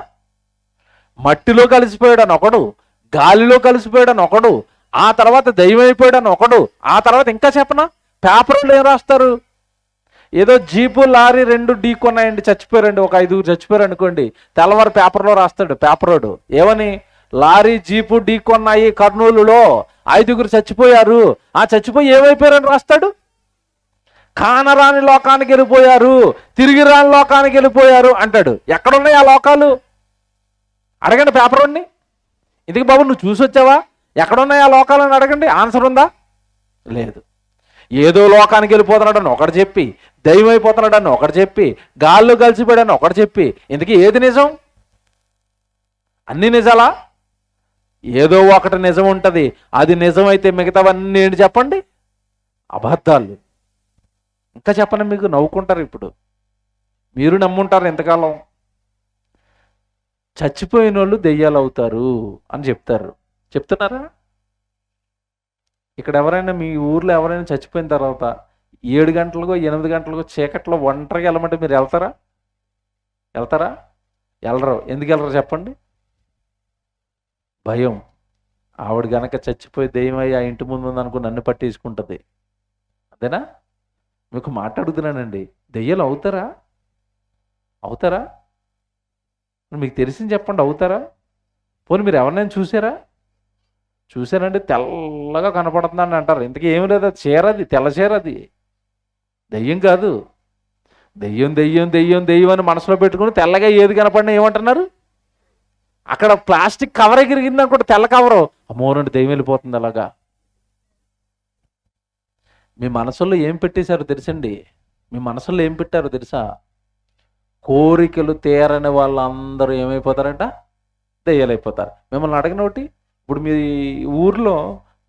మట్టిలో కలిసిపోయాడు అని ఒకడు, గాలిలో కలిసిపోయాడు అని ఒకడు, ఆ తర్వాత దెయ్యం అయిపోయాడు అని ఒకడు, ఆ తర్వాత ఇంకా చెప్పనా, పేపర్లు ఏం రాస్తారు? ఏదో జీపు లారీ 2 ఢీకొన్నాయండి, చచ్చిపోయారండి, ఒక 5 చచ్చిపోయారు అనుకోండి, తెల్లవారు పేపర్లో రాస్తాడు పేపరోడు ఏమని, లారీ జీపు ఢీకొన్నాయి కర్నూలులో, 5 చచ్చిపోయారు. ఆ చచ్చిపోయి ఏమైపోయారని రాస్తాడు? కానరాని లోకానికి వెళ్ళిపోయారు, తిరిగి రాని లోకానికి వెళ్ళిపోయారు అంటాడు. ఎక్కడున్నాయి ఆ లోకాలు? అడగండి పేపరోడిని. ఇందుకు బాబు నువ్వు చూసి వచ్చావా, ఎక్కడున్నాయి ఆ లోకాలని అడగండి. ఆన్సర్ ఉందా? లేదు. ఏదో లోకానికి వెళ్ళిపోతున్నాడని ఒకటి చెప్పి, దైవం అయిపోతున్నాడని ఒకటి చెప్పి, గాల్లో కలిసిపోయాడని ఒకటి చెప్పి, ఇందుకు ఏది నిజం? అన్ని నిజాలా? ఏదో ఒకటి నిజం ఉంటుంది. అది నిజమైతే మిగతావన్నీ ఏంటి చెప్పండి? అబద్ధాలు. ఇంకా చెప్పండి, మీకు నవ్వుకుంటారు ఇప్పుడు, మీరు నమ్ముంటారు ఎంతకాలం. చచ్చిపోయిన వాళ్ళు దెయ్యాలు అవుతారు అని చెప్తున్నారా? ఇక్కడ ఎవరైనా మీ ఊర్లో ఎవరైనా చచ్చిపోయిన తర్వాత 7 గంటలకో 8 గంటలకో చీకట్లో ఒంటరిగా వెళ్ళమంటే మీరు వెళ్తారా? వెళ్ళరు. ఎందుకు వెళ్ళరు చెప్పండి? భయం. ఆవిడ గనక చచ్చిపోయి దెయ్యమయ్యి ఆ ఇంటి ముందు ఉందనుకో నన్ను పట్టేసుకుంటుంది. అదేనా? మీకు మాట్లాడుతున్నానండి. దెయ్యాలు అవుతారా? మీకు తెలిసింది చెప్పండి, అవుతారా? పోనీ మీరు ఎవరినైనా చూసారంటే తెల్లగా కనపడుతుందని అంటారు. ఇంతకీ ఏమి లేదు, అది చీరది, తెల్ల చీరది, దెయ్యం కాదు. దెయ్యం అని మనసులో పెట్టుకుని తెల్లగా ఏది కనపడినా ఏమంటున్నారు? అక్కడ ప్లాస్టిక్ కవర్ ఎగిరిగింది అనుకుంటే, తెల్ల కవరు, అమ్మో నుండి దెయ్యం వెళ్ళిపోతుంది అలాగా. మీ మనసులో ఏం పెట్టేశారో తెలుసండి? మీ మనసులో ఏం పెట్టారో తెలుసా? కోరికలు తీరని వాళ్ళందరూ ఏమైపోతారంట? దెయ్యాలైపోతారు. మిమ్మల్ని అడగని ఒకటి, ఇప్పుడు మీ ఊర్లో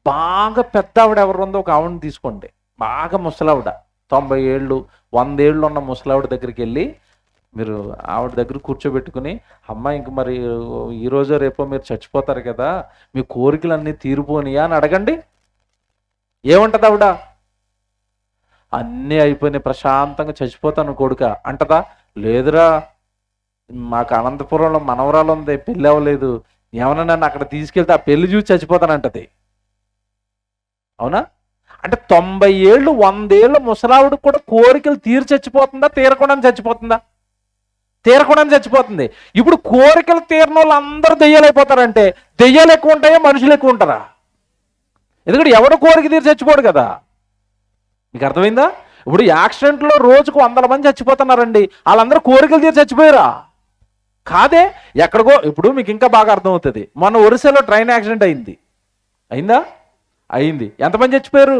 బాగా పెద్ద ఆవిడ ఎవరు ఉందో ఒక ఆవిడని తీసుకోండి, బాగా ముసలావిడ, 90 ఏళ్ళు 100 ఏళ్ళు ఉన్న ముసలావిడ దగ్గరికి వెళ్ళి మీరు ఆవిడ దగ్గర కూర్చోబెట్టుకుని, అమ్మ ఇంక మరి ఈరోజో రేపో మీరు చచ్చిపోతారు కదా, మీ కోరికలన్నీ తీరిపోనియా అని అడగండి. ఏమంటది ఆవిడ? అన్నీ అయిపోయినాయి, ప్రశాంతంగా చచ్చిపోతాను కొడుక అంటదా? లేదురా, మాకు అనంతపురంలో మనవరాలు ఉంది, పెళ్ళి అవ్వలేదు, ఏమన్నా నన్ను అక్కడ తీసుకెళ్తే ఆ పెళ్లి చూసి చచ్చిపోతానంటది. అవునా? అంటే 90 ఏళ్ళు 100 ఏళ్ళు ముసలావిడ కూడా కోరికలు తీరి చచ్చిపోతుందా, తీరకుండా చచ్చిపోతుందా? తీరకుండా చచ్చిపోతుంది. ఇప్పుడు కోరికలు తీరిన వాళ్ళు అందరూ దెయ్యాలైపోతారంటే దెయ్యాలు ఎక్కువ ఉంటాయా, మనుషులు ఎక్కువ ఉంటారా? ఎందుకంటే ఎవడు కోరిక తీరి చచ్చిపోడు కదా. మీకు అర్థమైందా? ఇప్పుడు యాక్సిడెంట్లో రోజుకు 100 మంది చచ్చిపోతున్నారండి, వాళ్ళందరూ కోరికలు తీరి చచ్చిపోయారా? కాదే, ఎక్కడికో. ఇప్పుడు మీకు ఇంకా బాగా అర్థమవుతుంది. మొన్న ఒరిస్సాలో ట్రైన్ యాక్సిడెంట్ అయింది. ఎంతమంది చచ్చిపోయారు?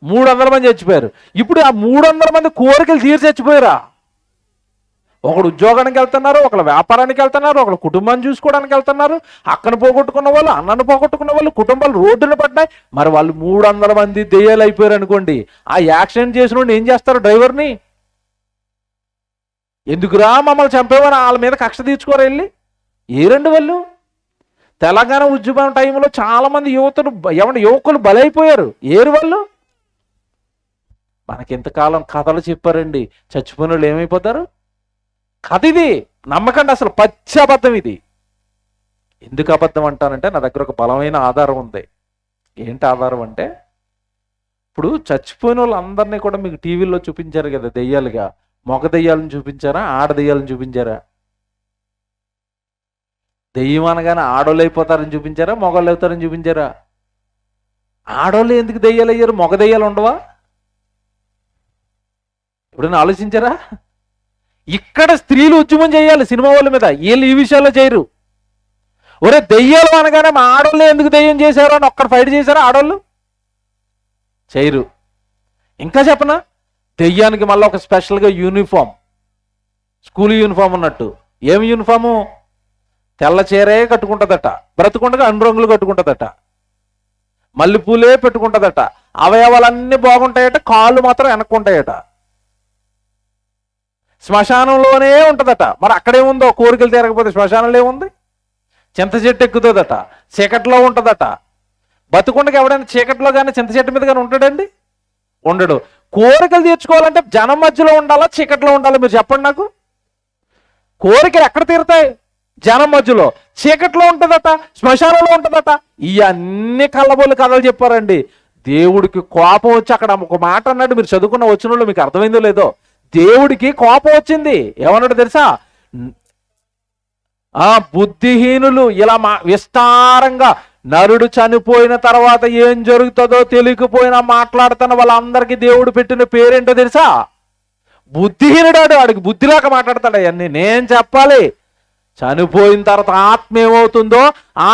300 మంది చచ్చిపోయారు. ఇప్పుడు ఆ 300 మంది కోరికలు తీరి చచ్చిపోయారా? ఒకడు ఉద్యోగానికి వెళ్తున్నారు, ఒకళ్ళు వ్యాపారానికి వెళ్తున్నారు, ఒకళ్ళు కుటుంబాన్ని చూసుకోవడానికి వెళ్తున్నారు. అక్కను పోగొట్టుకున్న వాళ్ళు, అన్నను పోగొట్టుకున్న వాళ్ళు, కుటుంబాలు రోడ్డున పడ్డాయి. మరి వాళ్ళు 300 మంది దెయ్యాలు అయిపోయారు అనుకోండి, ఆ యాక్సిడెంట్ చేసిన వాడిని ఏం చేస్తారు? డ్రైవర్ని ఎందుకురా మమ్మల్ని చంపేవారు వాళ్ళ మీద కక్ష తీర్చుకోరు వెళ్ళి ఏరండి వాళ్ళు. తెలంగాణ ఉద్యమం టైంలో చాలామంది యువకులు బలైపోయారు. ఏరు వాళ్ళు. మనకి ఇంతకాలం కథలు చెప్పారండి, చచ్చిపోయిన వాళ్ళు ఏమైపోతారు? కథ ఇది, నమ్మకండి. అసలు పచ్చి అబద్ధం ఇది. ఎందుకు అబద్ధం అంటానంటే నా దగ్గర ఒక బలమైన ఆధారం ఉంది. ఏంటి ఆధారం అంటే, ఇప్పుడు చచ్చిపోయిన వాళ్ళందరినీ కూడా మీకు టీవీలో చూపించారు కదా దెయ్యాలుగా. మగ దెయ్యాలను చూపించారా, ఆడ దెయ్యాలను చూపించారా? దెయ్యం అనగానే ఆడోళ్ళు అయిపోతారని చూపించారా, మగవాళ్ళు అవుతారని చూపించారా? ఆడోళ్ళు ఎందుకు దెయ్యాలు అయ్యారు? మగ దెయ్యాలు ఉండవా? ఎప్పుడైనా ఆలోచించారా? ఇక్కడ స్త్రీలు ఉద్యమం చేయాలి సినిమా వాళ్ళ మీద, వీళ్ళు ఈ విషయాల్లో చేయరు. ఒరే దెయ్యాలు అనగానే మా ఆడోళ్ళు ఎందుకు దెయ్యం చేశారు అని ఒక్కడ ఫైట్ చేశారా? ఆడోళ్ళు చేయరు. ఇంకా చెప్పనా, దెయ్యానికి మళ్ళీ ఒక స్పెషల్గా యూనిఫామ్, స్కూల్ యూనిఫామ్ ఉన్నట్టు. ఏమి యూనిఫాము? తెల్ల చీరే కట్టుకుంటుందట, బ్రతుకుండగా అన్ని రంగులు కట్టుకుంటుందట, మల్లెపూలే పెట్టుకుంటుందట, అవయవాలన్నీ బాగుంటాయట, కాళ్ళు మాత్రం వెనక్కుంటాయట, శ్మశానంలోనే ఉంటుందట. మరి అక్కడేముందో, కోరికలు తీరకపోతే శ్మశానంలో ఏముంది? చింత చెట్టు ఎక్కుతుందట, చీకట్లో ఉంటుందట. బతుకుండగా ఎవడైనా చీకట్లో కానీ చింత చెట్టు మీద కానీ ఉంటాడండి? ఉండడు. కోరికలు తీర్చుకోవాలంటే జనం మధ్యలో ఉండాలా, చీకట్లో ఉండాలా? మీరు చెప్పండి నాకు. కోరికలు ఎక్కడ తీరుతాయి? జనం మధ్యలో. చీకట్లో ఉంటుందట, శ్మశానంలో ఉంటుందట. ఇవన్నీ కళ్ళబోలు కథలు చెప్పారండి. దేవుడికి కోపం వచ్చి అక్కడ ఒక మాట అన్నాడు, మీరు చదువుకున్న వచ్చిన మీకు అర్థమైందో లేదో. దేవుడికి కోపం వచ్చింది. ఏమన్నాడు తెలుసా? బుద్ధిహీనులు ఇలా విస్తారంగా నరుడు చనిపోయిన తర్వాత ఏం జరుగుతుందో తెలియకపోయినా మాట్లాడుతున్న వాళ్ళందరికీ దేవుడు పెట్టిన పేరేంటో తెలుసా? బుద్ధిహీనుడాడు. వాడికి బుద్ధిలాగా మాట్లాడతాడు. అవన్నీ నేను చెప్పాలి. చనిపోయిన తర్వాత ఆత్మ ఏమవుతుందో,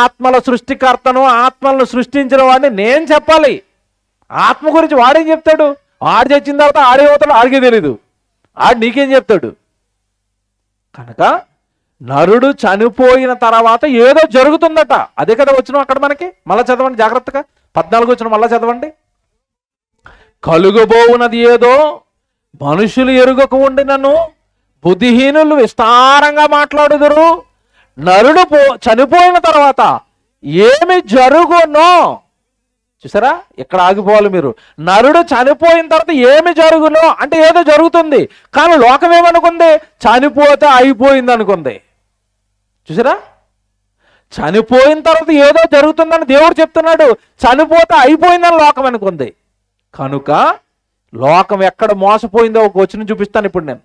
ఆత్మల సృష్టికర్తను, ఆత్మలను సృష్టించిన వాడిని నేను చెప్పాలి. ఆత్మ గురించి వాడేం చెప్తాడు? ఆడు చచ్చిన తర్వాత ఆడేమవుతాడు ఆడికే తెలీదు. ఆడు నీకేం చెప్తాడు? కనుక నరుడు చనిపోయిన తర్వాత ఏదో జరుగుతుందట. అదే కదా వచ్చినాం అక్కడ మనకి. మళ్ళా చదవండి జాగ్రత్తగా, 14 వచ్చిన మళ్ళా చదవండి. కలుగబోవునది ఏదో మనుషులు ఎరుగక ఉండినను బుద్ధిహీనులు విస్తారంగా మాట్లాడుదురు. నరుడు చనిపోయిన తర్వాత ఏమి జరుగునో, చూసారా? ఇక్కడ ఆగిపోవాలి మీరు. నరుడు చనిపోయిన తర్వాత ఏమి జరుగునో అంటే ఏదో జరుగుతుంది. కానీ లోకం ఏమనుకుంది? చనిపోతే అయిపోయింది అనుకుంది. చూసారా? చనిపోయిన తర్వాత ఏదో జరుగుతుందని దేవుడు చెప్తున్నాడు, చనిపోతే అయిపోయిందని లోకం అనుకుంది. కనుక లోకం ఎక్కడ మోసపోయిందో ఒక వచనం చూపిస్తాను ఇప్పుడు నేను.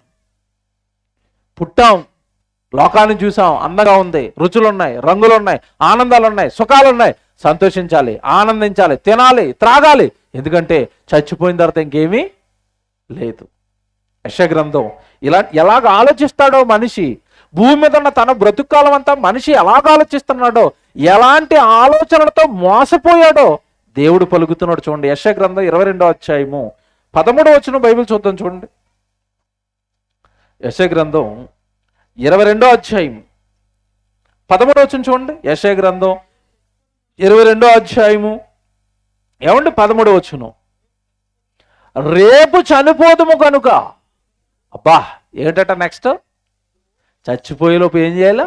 పుట్టాం, లోకాన్ని చూసాం, అందంగా ఉంది, రుచులు ఉన్నాయి, రంగులు ఉన్నాయి, ఆనందాలు ఉన్నాయి, సుఖాలు ఉన్నాయి. సంతోషించాలి, ఆనందించాలి, తినాలి, త్రాగాలి. ఎందుకంటే చచ్చిపోయిన తర్వాత ఇంకేమీ లేదు. యెషయా గ్రంథం ఎలాగ ఆలోచిస్తాడో మనిషి, భూమి మీద ఉన్న తన బ్రతుకాలం అంతా మనిషి ఎలాగ ఆలోచిస్తున్నాడో, ఎలాంటి ఆలోచనలతో మోసపోయాడో దేవుడు పలుకుతున్నాడు. చూడండి, యెషయా గ్రంథం 22వ అధ్యాయము 13వ వచనం బైబిల్ చూద్దాం. చూడండి, యెషయా గ్రంథం 22వ అధ్యాయం 13వ వచనం చూడండి. యెషయా గ్రంథం 22వ అధ్యాయము ఏమండి 13వ వచనం. రేపు చనిపోదుము కనుక, అబ్బా ఏంటట నెక్స్ట్? చచ్చిపోయేలోపు ఏం చేయాలా?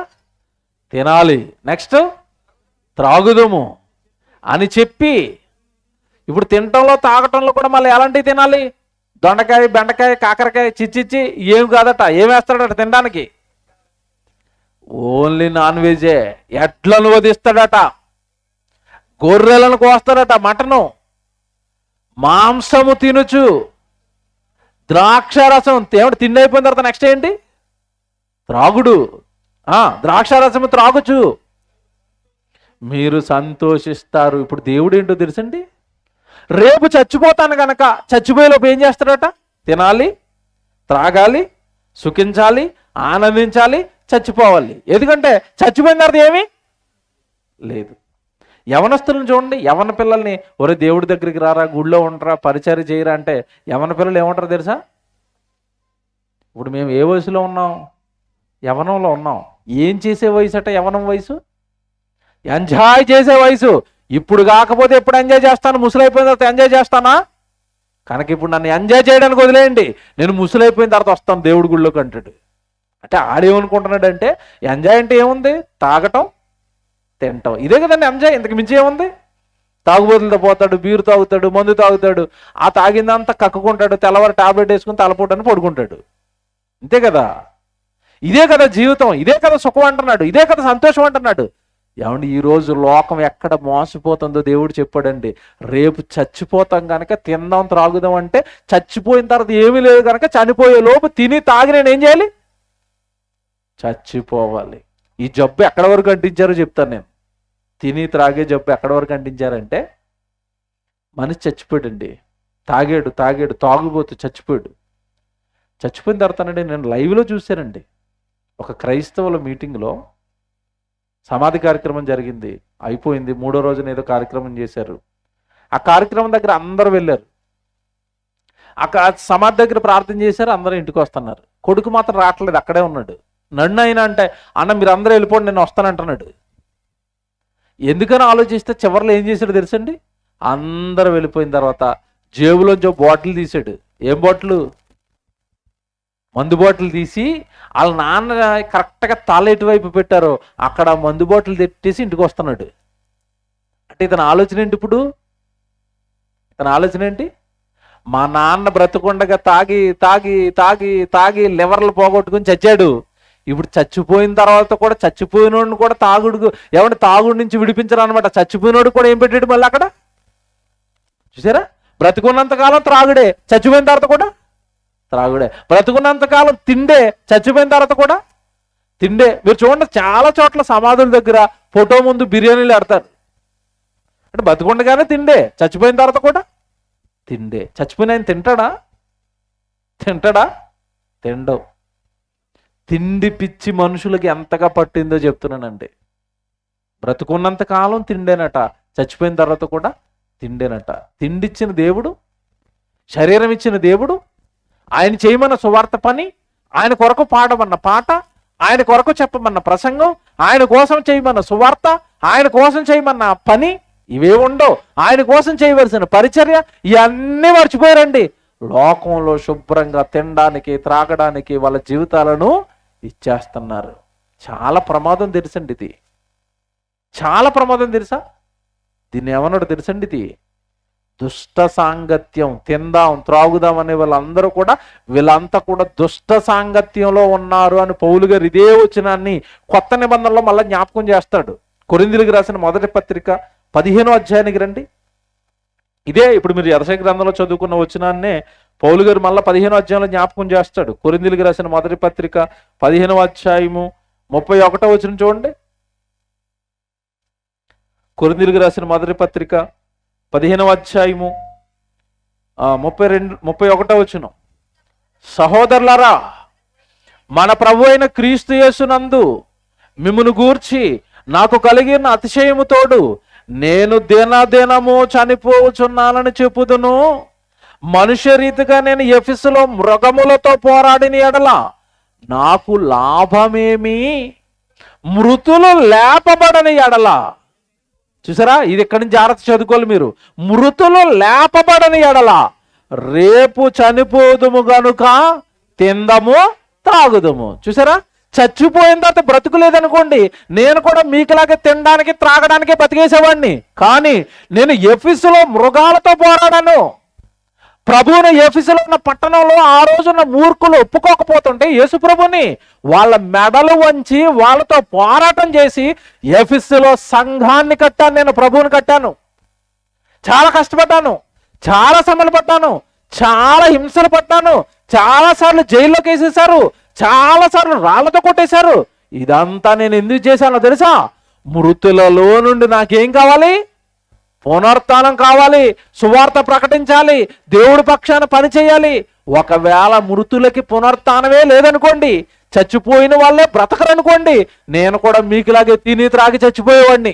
తినాలి, నెక్స్ట్ త్రాగుదము అని చెప్పి, ఇప్పుడు తినటంలో తాగటంలో కూడా మళ్ళీ ఎలాంటివి తినాలి? దొండకాయ, బెండకాయ, కాకరకాయ, చిచ్చిచ్చి ఏమి కాదట. ఏమి వేస్తాడట తినడానికి? ఓన్లీ నాన్ వెజే. ఎడ్లను వధిస్తాడట, గొర్రెలను కోస్తాడట, మటను, మాంసము తినుచు, ద్రాక్షారసం ఏమిటి తిండి అయిపోయిన తర్వాత నెక్స్ట్ ఏంటి? త్రాగుడు. ద్రాక్షారసము త్రాగుచు మీరు సంతోషిస్తారు. ఇప్పుడు దేవుడు ఏంటో తెలుసండి, రేపు చచ్చిపోతాను కనుక చచ్చిపోయేలోపు ఏం చేస్తాడట? తినాలి, త్రాగాలి, సుఖించాలి, ఆనందించాలి, చచ్చిపోవాలి. ఎందుకంటే చచ్చిపోయిన తర్వాత ఏమీ లేదు. యవనస్తులను చూడండి, యవన పిల్లల్ని ఒరే దేవుడి దగ్గరికి రారా, గుళ్ళో ఉండరా, పరిచర్య చేయరా అంటే యవన పిల్లలు ఏమంటారు తెలుసా? ఇప్పుడు మేము ఏ వయసులో ఉన్నాం? యవ్వనంలో ఉన్నాం. ఏం చేసే వయసు అట యవ్వనం వయసు? ఎంజాయ్ చేసే వయసు. ఇప్పుడు కాకపోతే ఎప్పుడు ఎంజాయ్ చేస్తాను? ముసలైపోయిన తర్వాత ఎంజాయ్ చేస్తానా? కనుక ఇప్పుడు నన్ను ఎంజాయ్ చేయడానికి వదిలేయండి, నేను ముసలైపోయిన తర్వాత వస్తాను దేవుడి గుళ్ళోకి అంటాడు. అంటే ఆడేమనుకుంటున్నాడంటే ఎంజాయ్ అంటే ఏముంది? తాగటం, తినటం, ఇదే కదండి ఎంజాయ్. ఇంతకు మించి ఏముంది? తాగుబోతులతో పోతాడు, బీరు తాగుతాడు, మందు తాగుతాడు, ఆ తాగిందంతా కక్కుకుంటాడు, తెల్లవారు టాబ్లెట్ వేసుకుని తలపోటని పడుకుంటాడు. అంతే కదా? ఇదే కదా జీవితం, ఇదే కదా సుఖం అంటున్నాడు, ఇదే కదా సంతోషం అంటున్నాడు. ఏమండి, ఈరోజు లోకం ఎక్కడ మోసపోతుందో దేవుడు చెప్పాడండి. రేపు చచ్చిపోతాం కనుక తిందాం త్రాగుదాం అంటే, చచ్చిపోయిన తర్వాత ఏమీ లేదు కనుక చనిపోయే లోపు తిని తాగి నేను ఏం చేయాలి? చచ్చిపోవాలి. ఈ జబ్బు ఎక్కడ వరకు అంటించారో చెప్తాను నేను. తిని త్రాగే జబ్బు ఎక్కడ వరకు అంటించారంటే, మనిషి చచ్చిపోయాడండి. తాగాడు తాగుబోతు చచ్చిపోయాడు. చచ్చిపోయిన తర్వాతనండి నేను లైవ్లో చూశానండి. ఒక క్రైస్తవుల మీటింగ్లో సమాధి కార్యక్రమం జరిగింది, అయిపోయింది. 3వ రోజున ఏదో కార్యక్రమం చేశారు. ఆ కార్యక్రమం దగ్గర అందరూ వెళ్ళారు. సమాధి దగ్గర ప్రార్థన చేశారు, అందరూ ఇంటికి వస్తున్నారు. కొడుకు మాత్రం రావట్లేదు, అక్కడే ఉన్నాడు. నన్ను అయినా అంటే, అన్న మీరు అందరూ వెళ్ళిపోండి, నేను వస్తానంటున్నాడు. ఎందుకని ఆలోచిస్తే చివరిలో ఏం చేశాడు తెలుసండి? అందరూ వెళ్ళిపోయిన తర్వాత జేబులోంచి బాటిల్ తీశాడు. ఏం బాటిల్? మందు బాటిల్ తీసి వాళ్ళ నాన్న కరెక్ట్గా తల ఎటువైపు పెట్టారో అక్కడ మందు బాటిల్ తెట్టేసి ఇంటికి వస్తున్నాడు. అంటే ఇతని ఆలోచన ఏంటి? ఇప్పుడు ఇతని ఆలోచన ఏంటి? మా నాన్న బ్రతుకుండగా తాగి తాగి తాగి తాగి లివర్లు పోగొట్టుకుని చచ్చాడు. ఇప్పుడు చచ్చిపోయిన తర్వాత కూడా చచ్చిపోయినోడిని కూడా తాగుడు నుంచి విడిపించరు అనమాట. చచ్చిపోయినోడు కూడా ఏం పెట్టాడు మళ్ళీ అక్కడ? చూసారా? బ్రతుకున్నంతకాలం త్రాగుడే, చచ్చిపోయిన తర్వాత కూడా త్రాగుడే. బ్రతుకున్నంతకాలం తిండే, చచ్చిపోయిన తర్వాత కూడా తిండే. మీరు చూడండి, చాలా చోట్ల సమాధుల దగ్గర ఫోటో ముందు బిర్యానీలు ఆడతారు. అంటే బతుకుండగానే తిండే, చచ్చిపోయిన తర్వాత కూడా తిండే. చచ్చిపోయిన ఆయన తింటాడా? తిండవు. తిండి పిచ్చి మనుషులకి ఎంతగా పట్టిందో చెప్తున్నానండి. బ్రతుకున్నంత కాలం తిండేనట, చచ్చిపోయిన తర్వాత కూడా తిండేనట. తిండిచ్చిన దేవుడు, శరీరం ఇచ్చిన దేవుడు, ఆయన చేయమన్న సువార్త పని, ఆయన కొరకు పాడమన్న పాట, ఆయన కొరకు చెప్పమన్న ప్రసంగం, ఆయన కోసం చేయమన్న సువార్త, ఆయన కోసం చేయమన్న పని, ఇవే ఉండవు. ఆయన కోసం చేయవలసిన పరిచర్య, ఇవన్నీ మర్చిపోయారండి. లోకంలో శుభ్రంగా తినడానికి త్రాగడానికి వాళ్ళ జీవితాలను ఇచ్చేస్తున్నారు. చాలా ప్రమాదం తెలుసండి ఇది, చాలా ప్రమాదం తెలుసా? దీన్ని ఏమన్నాడు తెలుసండి? ఇది దుష్ట సాంగత్యం. తిందాం త్రాగుదాం అనే వీళ్ళంతా కూడా దుష్ట సాంగత్యంలో ఉన్నారు అని పౌలు గారు ఇదే వచనాన్ని కొత్త నిబంధనలో మళ్ళీ జ్ఞాపకం చేస్తాడు. కొరింథీయులకు రాసిన మొదటి పత్రిక 15వ అధ్యాయానికి రండి. ఇదే ఇప్పుడు మీరు యెషయా గ్రంథంలో చదువుకున్న వచనాన్నే పౌలు గారు మళ్ళీ 15వ అధ్యాయంలో జ్ఞాపకం చేస్తాడు. కొరింథీయులకు రాసిన మొదటి పత్రిక 15వ అధ్యాయము 31వ వచనం చూడండి. కొరింథీయులకు రాసిన మొదటి పత్రిక 15వ అధ్యాయము 31వ వచనం. సహోదరులారా, మన ప్రభు అయిన క్రీస్తు యేసునందు మిమ్మును గూర్చి నాకు కలిగిన అతిశయము తోడు నేను దినదినము చనిపోచున్నానని చెప్పుదును. మనుష్య రీతిగా నేను ఎఫెసులో మృగములతో పోరాడిన ఎడల నాకు లాభమేమి? మృతులు లేపబడని ఎడల. చూసారా? ఇది ఎక్కడి నుంచి జాగ్రత్త చదువుకోవాలి మీరు. మృతులు లేపబడని ఎడల రేపు చనిపోదుము గనుక తిందము త్రాగుదము. చూసారా? చచ్చిపోయిన తర్వాత బ్రతుకులేదనుకోండి, నేను కూడా మీకులాగే తినడానికి త్రాగడానికే బతికేసేవాడిని. కానీ నేను ఎఫెసులో మృగాలతో పోరాడాను. ప్రభువుని ఎఫెసులో ఉన్న పట్టణంలో ఆ రోజున మూర్ఖులు ఒప్పుకోకపోతుంటే యేసుప్రభుని వాళ్ళ మెడలు వంచి వాళ్ళతో పోరాటం చేసి ఎఫెసులో సంఘాన్ని కట్టాను. నేను ప్రభువుని కట్టాను. చాలా కష్టపడ్డాను, చాలా శ్రమలు పడ్డాను, చాలా హింసలు పడ్డాను, చాలాసార్లు జైల్లోకి వేసేశారు, చాలాసార్లు రాళ్లతో కొట్టేశారు. ఇదంతా నేను ఎందుకు చేశానో తెలుసా? మృతులలో నుండి నాకేం కావాలి? పునరుత్థానం కావాలి, సువార్త ప్రకటించాలి, దేవుడి పక్షాన పని చేయాలి. ఒకవేళ మృతులకి పునరుత్థానమే లేదనుకోండి, చచ్చిపోయిన వాళ్ళే బ్రతకరనుకోండి, నేను కూడా మీకులాగే తిని త్రాగి చచ్చిపోయేవాడిని.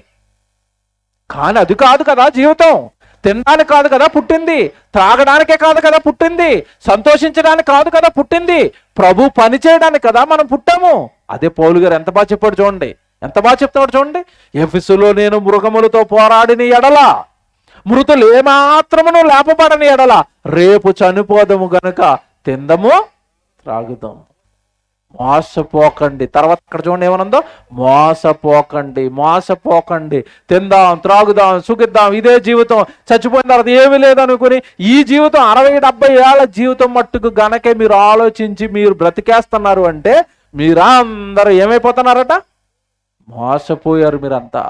కానీ అది కాదు కదా జీవితం. తినడానికి కాదు కదా పుట్టింది, త్రాగడానికే కాదు కదా పుట్టింది, సంతోషించడానికి కాదు కదా పుట్టింది, ప్రభు పని చేయడానికి కదా మనం పుట్టాము. అదే పౌలు గారు ఎంత బాగా చెప్పాడు చూడండి, ఎంత బాగా చెప్తాడు చూడండి. ఎఫెసులో నేను మృగములతో పోరాడిన ఎడల మృతులు ఏమాత్రమును లేపబడని ఎడల రేపు చనిపోదము గనుక తిందము త్రాగుదాం. మోసపోకండి. తర్వాత ఇక్కడ చూడండి ఏమనుందో, మోసపోకండి, తిందాం త్రాగుదాం సుఖిద్దాం, ఇదే జీవితం, చచ్చిపోయిన తర్వాత ఏమీ లేదనుకుని ఈ జీవితం 60-70 ఏళ్ల జీవితం మట్టుకు గనకే మీరు ఆలోచించి మీరు బ్రతికేస్తున్నారు అంటే మీరందరూ ఏమైపోతున్నారట? మోసపోయారు మీరంతా.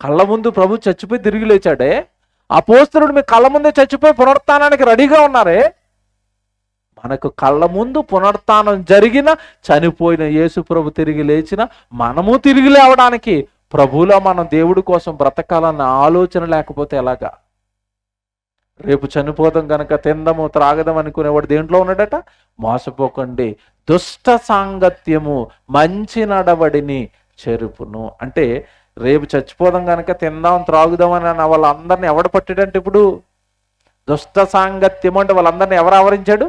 కళ్ళ ముందు ప్రభు చచ్చిపోయి తిరిగి లేచాడే, అపోస్తలుడు మీ కళ్ళ ముందే చచ్చిపోయి పునరుత్థానానికి రెడీగా ఉన్నారే. మనకు కళ్ళ ముందు పునరుత్థానం జరిగిన, చనిపోయిన యేసు ప్రభు తిరిగి లేచిన, మనము తిరిగి లేవడానికి ప్రభువులో మనం దేవుడి కోసం బ్రతకాలన్న ఆలోచన లేకపోతే ఎలాగా? రేపు చనిపోదాం గనక తిందము త్రాగదాం అనుకునేవాడు దేంట్లో ఉన్నాడట? మోసపోకండి. దుష్ట సాంగత్యము మంచి నడవడిని చెరుపును. అంటే రేపు చచ్చిపోదాం కనుక తిందాం త్రాగుదాం అని వాళ్ళందరినీ ఎవడు పట్టాడంటే ఇప్పుడు దుష్ట సాంగత్యం అంటే వాళ్ళందరినీ ఎవరు ఆవరించాడు?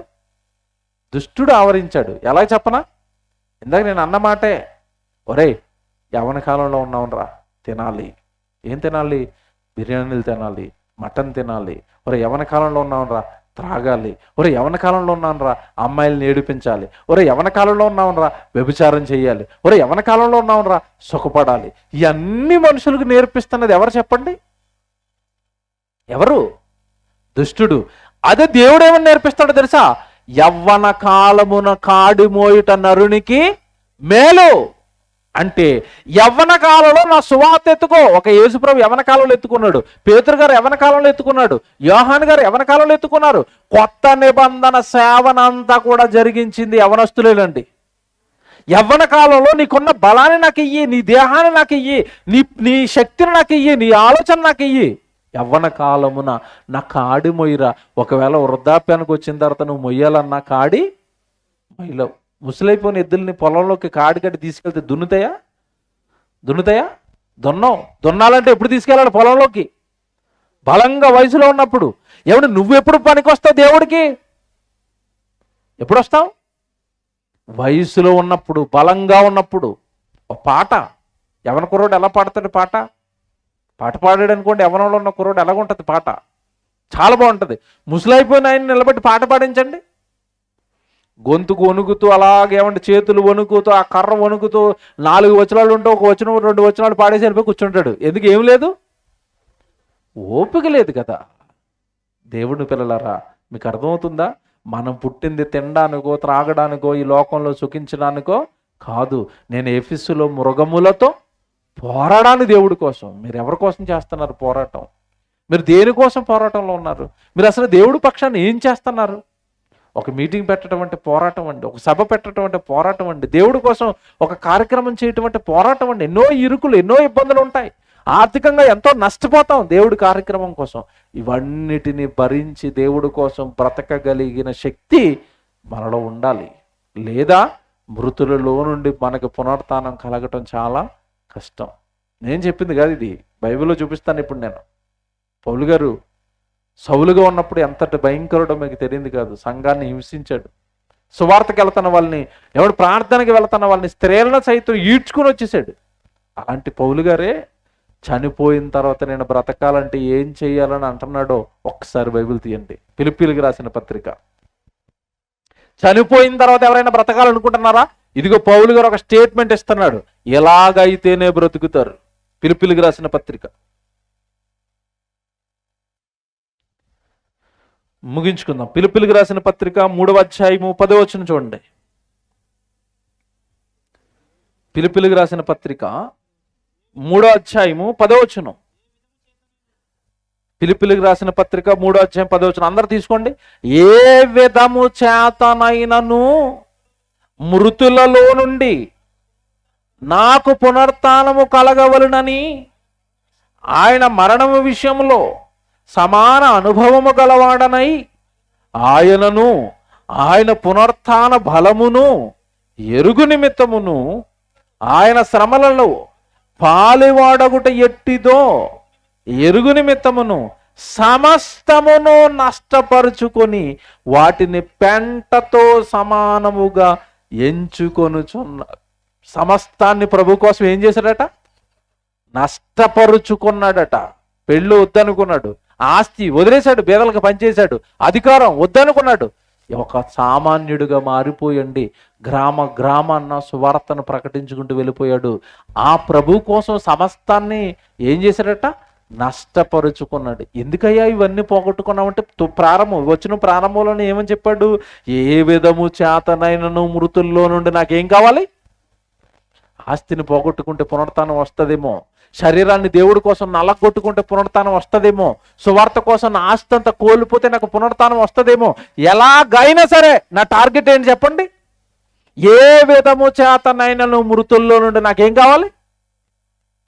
దుష్టుడు ఆవరించాడు. ఎలా చెప్పనా? ఇందాక నేను అన్న మాటే, ఒరే యవ్వన కాలంలో ఉన్నావునరా, తినాలి. ఏం తినాలి? బిర్యానీలు తినాలి, మటన్ తినాలి. ఒరే యవ్వన కాలంలో ఉన్నావునరా, త్రాగాలి. ఒరే యవ్వన కాలంలో ఉన్నానురా, అమ్మాయిల్ని ఏడిపించాలి. ఒరే యవ్వన కాలంలో ఉన్నావునరా, వ్యభిచారం చేయాలి. ఒరే యవ్వన కాలంలో ఉన్నావునరా, సుఖపడాలి. ఇవన్నీ మనుషులకు నేర్పిస్తున్నది ఎవరు చెప్పండి? ఎవరు? దుష్టుడు. అదే దేవుడు ఏమని నేర్పిస్తాడో తెలుసా? యవ్వన కాలమున కాడి మోయుట నరునికి మేలు. అంటే యవ్వన కాలంలో నా సువార్త ఎత్తుకో. ఒక యేసుప్రభు యవ్వన కాలంలో ఎత్తుకున్నాడు, పేతురు గారు యవ్వన కాలంలో ఎత్తుకున్నాడు, యోహాను గారు యవ్వన కాలంలో ఎత్తుకున్నారు. కొత్త నిబంధన సేవనంతా కూడా జరిగించింది యవ్వనస్తులేనండి. యవ్వన కాలంలో నీకున్న బలాన్ని నాకు ఇయ్యి, నీ దేహాన్ని నాకు ఇయ్యి, నీ శక్తిని నాకు ఇయ్యి, నీ ఆలోచన నాకు ఇయ్యి. యవ్వన కాలమున నా కాడి మొయ్యరా. ఒకవేళ వృద్ధాప్యానికి వచ్చిన తర్వాత నువ్వు మొయ్యాలన్నా కాడి మొయ్యలేవు. ముసలైపోయిన ఎద్దుల్ని పొలంలోకి కాడి కట్టి తీసుకెళ్తే దున్నుతాయా? దున్నాలంటే ఎప్పుడు తీసుకెళ్ళాలి? పొలంలోకి బలంగా వయసులో ఉన్నప్పుడు. ఏమంటే నువ్వు ఎప్పుడు పనికొస్తావు దేవుడికి? ఎప్పుడు వస్తావు? వయసులో ఉన్నప్పుడు, బలంగా ఉన్నప్పుడు. ఒక పాట, యవ్వన కుర్రోడు ఎలా పాడతాడు? పాట పాడాడు అనుకోండి, యవ్వనంలో ఉన్న కుర్రోడు ఎలాగుంటుంది పాట? చాలా బాగుంటుంది. ముసలైపోయిన ఆయన నిలబెట్టి పాట పాడించండి, గొంతుకు వణుకుతూ, అలాగేమంటే చేతులు వణుకుతూ, ఆ కర్ర వణుకుతూ, 4 వచనాలు ఉంటే ఒక వచనం 2 వచనాలు పాడేసి వెళ్ళిపోయి కూర్చుంటాడు. ఎందుకు? ఏం లేదు, ఓపిక లేదు కదా. దేవుని పిల్లలారా, మీకు అర్థమవుతుందా? మనం పుట్టింది తినడానికో త్రాగడానికో ఈ లోకంలో సుఖించడానికో కాదు. నేను ఎఫెసులో మృగములతో పోరాడాను దేవుడి కోసం. మీరు ఎవరి కోసం చేస్తున్నారు పోరాటం? మీరు దేనికోసం పోరాటంలో ఉన్నారు? మీరు అసలు దేవుడి పక్షాన్ని ఏం చేస్తున్నారు? ఒక మీటింగ్ పెట్టడం అంటే పోరాటం అండి, ఒక సభ పెట్టడం అంటే పోరాటం అండి, దేవుడి కోసం ఒక కార్యక్రమం చేయటం అంటే పోరాటం అండి. ఎన్నో ఇరుకులు, ఎన్నో ఇబ్బందులు ఉంటాయి, ఆర్థికంగా ఎంతో నష్టపోతాం దేవుడి కార్యక్రమం కోసం. ఇవన్నిటిని భరించి దేవుడి కోసం బ్రతకగలిగిన శక్తి మనలో ఉండాలి. లేదా మృతులలో నుండి మనకు పునరుత్థానం కలగటం చాలా కష్టం. నేను చెప్పింది కాదు ఇది, బైబిల్లో చూపిస్తాను. ఇప్పుడు నేను పౌలు గారు సౌలుగా ఉన్నప్పుడు ఎంతటి భయంకరుడో మీకు తెలియదు కాదు. సంఘాన్ని హింసించాడు. సువార్తకి వెళ్తున్న వాళ్ళని, ఎవడు ప్రార్థనకి వెళ్తున్న వాళ్ళని, స్త్రీలను సైతం ఈడ్చుకుని వచ్చేసాడు. అలాంటి పౌలు గారే చనిపోయిన తర్వాత నేను బ్రతకాలంటే ఏం చేయాలని అంటున్నాడో ఒక్కసారి బైబిల్ తీయండి. ఫిలిప్పీయులకు రాసిన పత్రిక. చనిపోయిన తర్వాత ఎవరైనా బ్రతకాలనుకుంటున్నారా? ఇదిగో పౌలు గారు ఒక స్టేట్మెంట్ ఇస్తున్నాడు, ఎలాగైతేనే బ్రతుకుతారు. ఫిలిప్పీయులకు రాసిన పత్రిక. ముగించుకుందాం. ఫిలిప్పీయులకు రాసిన పత్రిక 3వ అధ్యాయము 10వ వచనం చూడండి. ఫిలిప్పీయులకు రాసిన పత్రిక 3వ అధ్యాయము 10వ వచనం. ఫిలిప్పీయులకు రాసిన పత్రిక 3వ అధ్యాయం 10వ వచనం. అందరూ తీసుకోండి. ఏ విధము చేతనైనను మృతులలో నుండి నాకు పునరుత్థానము కలగవలెనని ఆయన మరణము విషయంలో సమాన అనుభవము గలవాడనై ఆయనను ఆయన పునరుత్థాన బలమును ఎరుగు నిమిత్తమును ఆయన శ్రమలలో పాలివాడగుట ఎట్టిదో ఎరుగు నిమిత్తమును సమస్తమును నష్టపరుచుకొని వాటిని పెంటతో సమానముగా ఎంచుకొనుచున్నారు. సమస్తాన్ని ప్రభు కోసం ఏం చేశాడట? నష్టపరుచుకున్నాడట. పెళ్ళి వద్దనుకున్నాడు, ఆస్తి వదిలేశాడు, బేదలకు పనిచేశాడు, అధికారం వద్దనుకున్నాడు. ఒక సామాన్యుడిగా మారిపోయండి గ్రామాన్న సువార్తను ప్రకటించుకుంటూ వెళ్ళిపోయాడు. ఆ ప్రభు కోసం సమస్తాన్ని ఏం చేశాడట? నష్టపరుచుకున్నాడు. ఎందుకయ్యా ఇవన్నీ పోగొట్టుకున్నామంటే వచ్చిన ప్రారంభంలోనే ఏమని చెప్పాడు? ఏ విధము చేతనైనను మృతుల్లో నుండి నాకేం కావాలి? ఆస్తిని పోగొట్టుకుంటే పునరుత్థానం వస్తుందేమో, శరీరాన్ని దేవుడి కోసం నలగొట్టుకుంటే పునరుత్థానం వస్తుందేమో, సువార్త కోసం నా ఆస్తి అంతా కోల్పోతే నాకు పునరుత్థానం వస్తుందేమో. ఎలాగైనా సరే నా టార్గెట్ ఏంటి చెప్పండి? ఏ విధము చేతనైనను మృతుల్లో నుండి నాకేం కావాలి?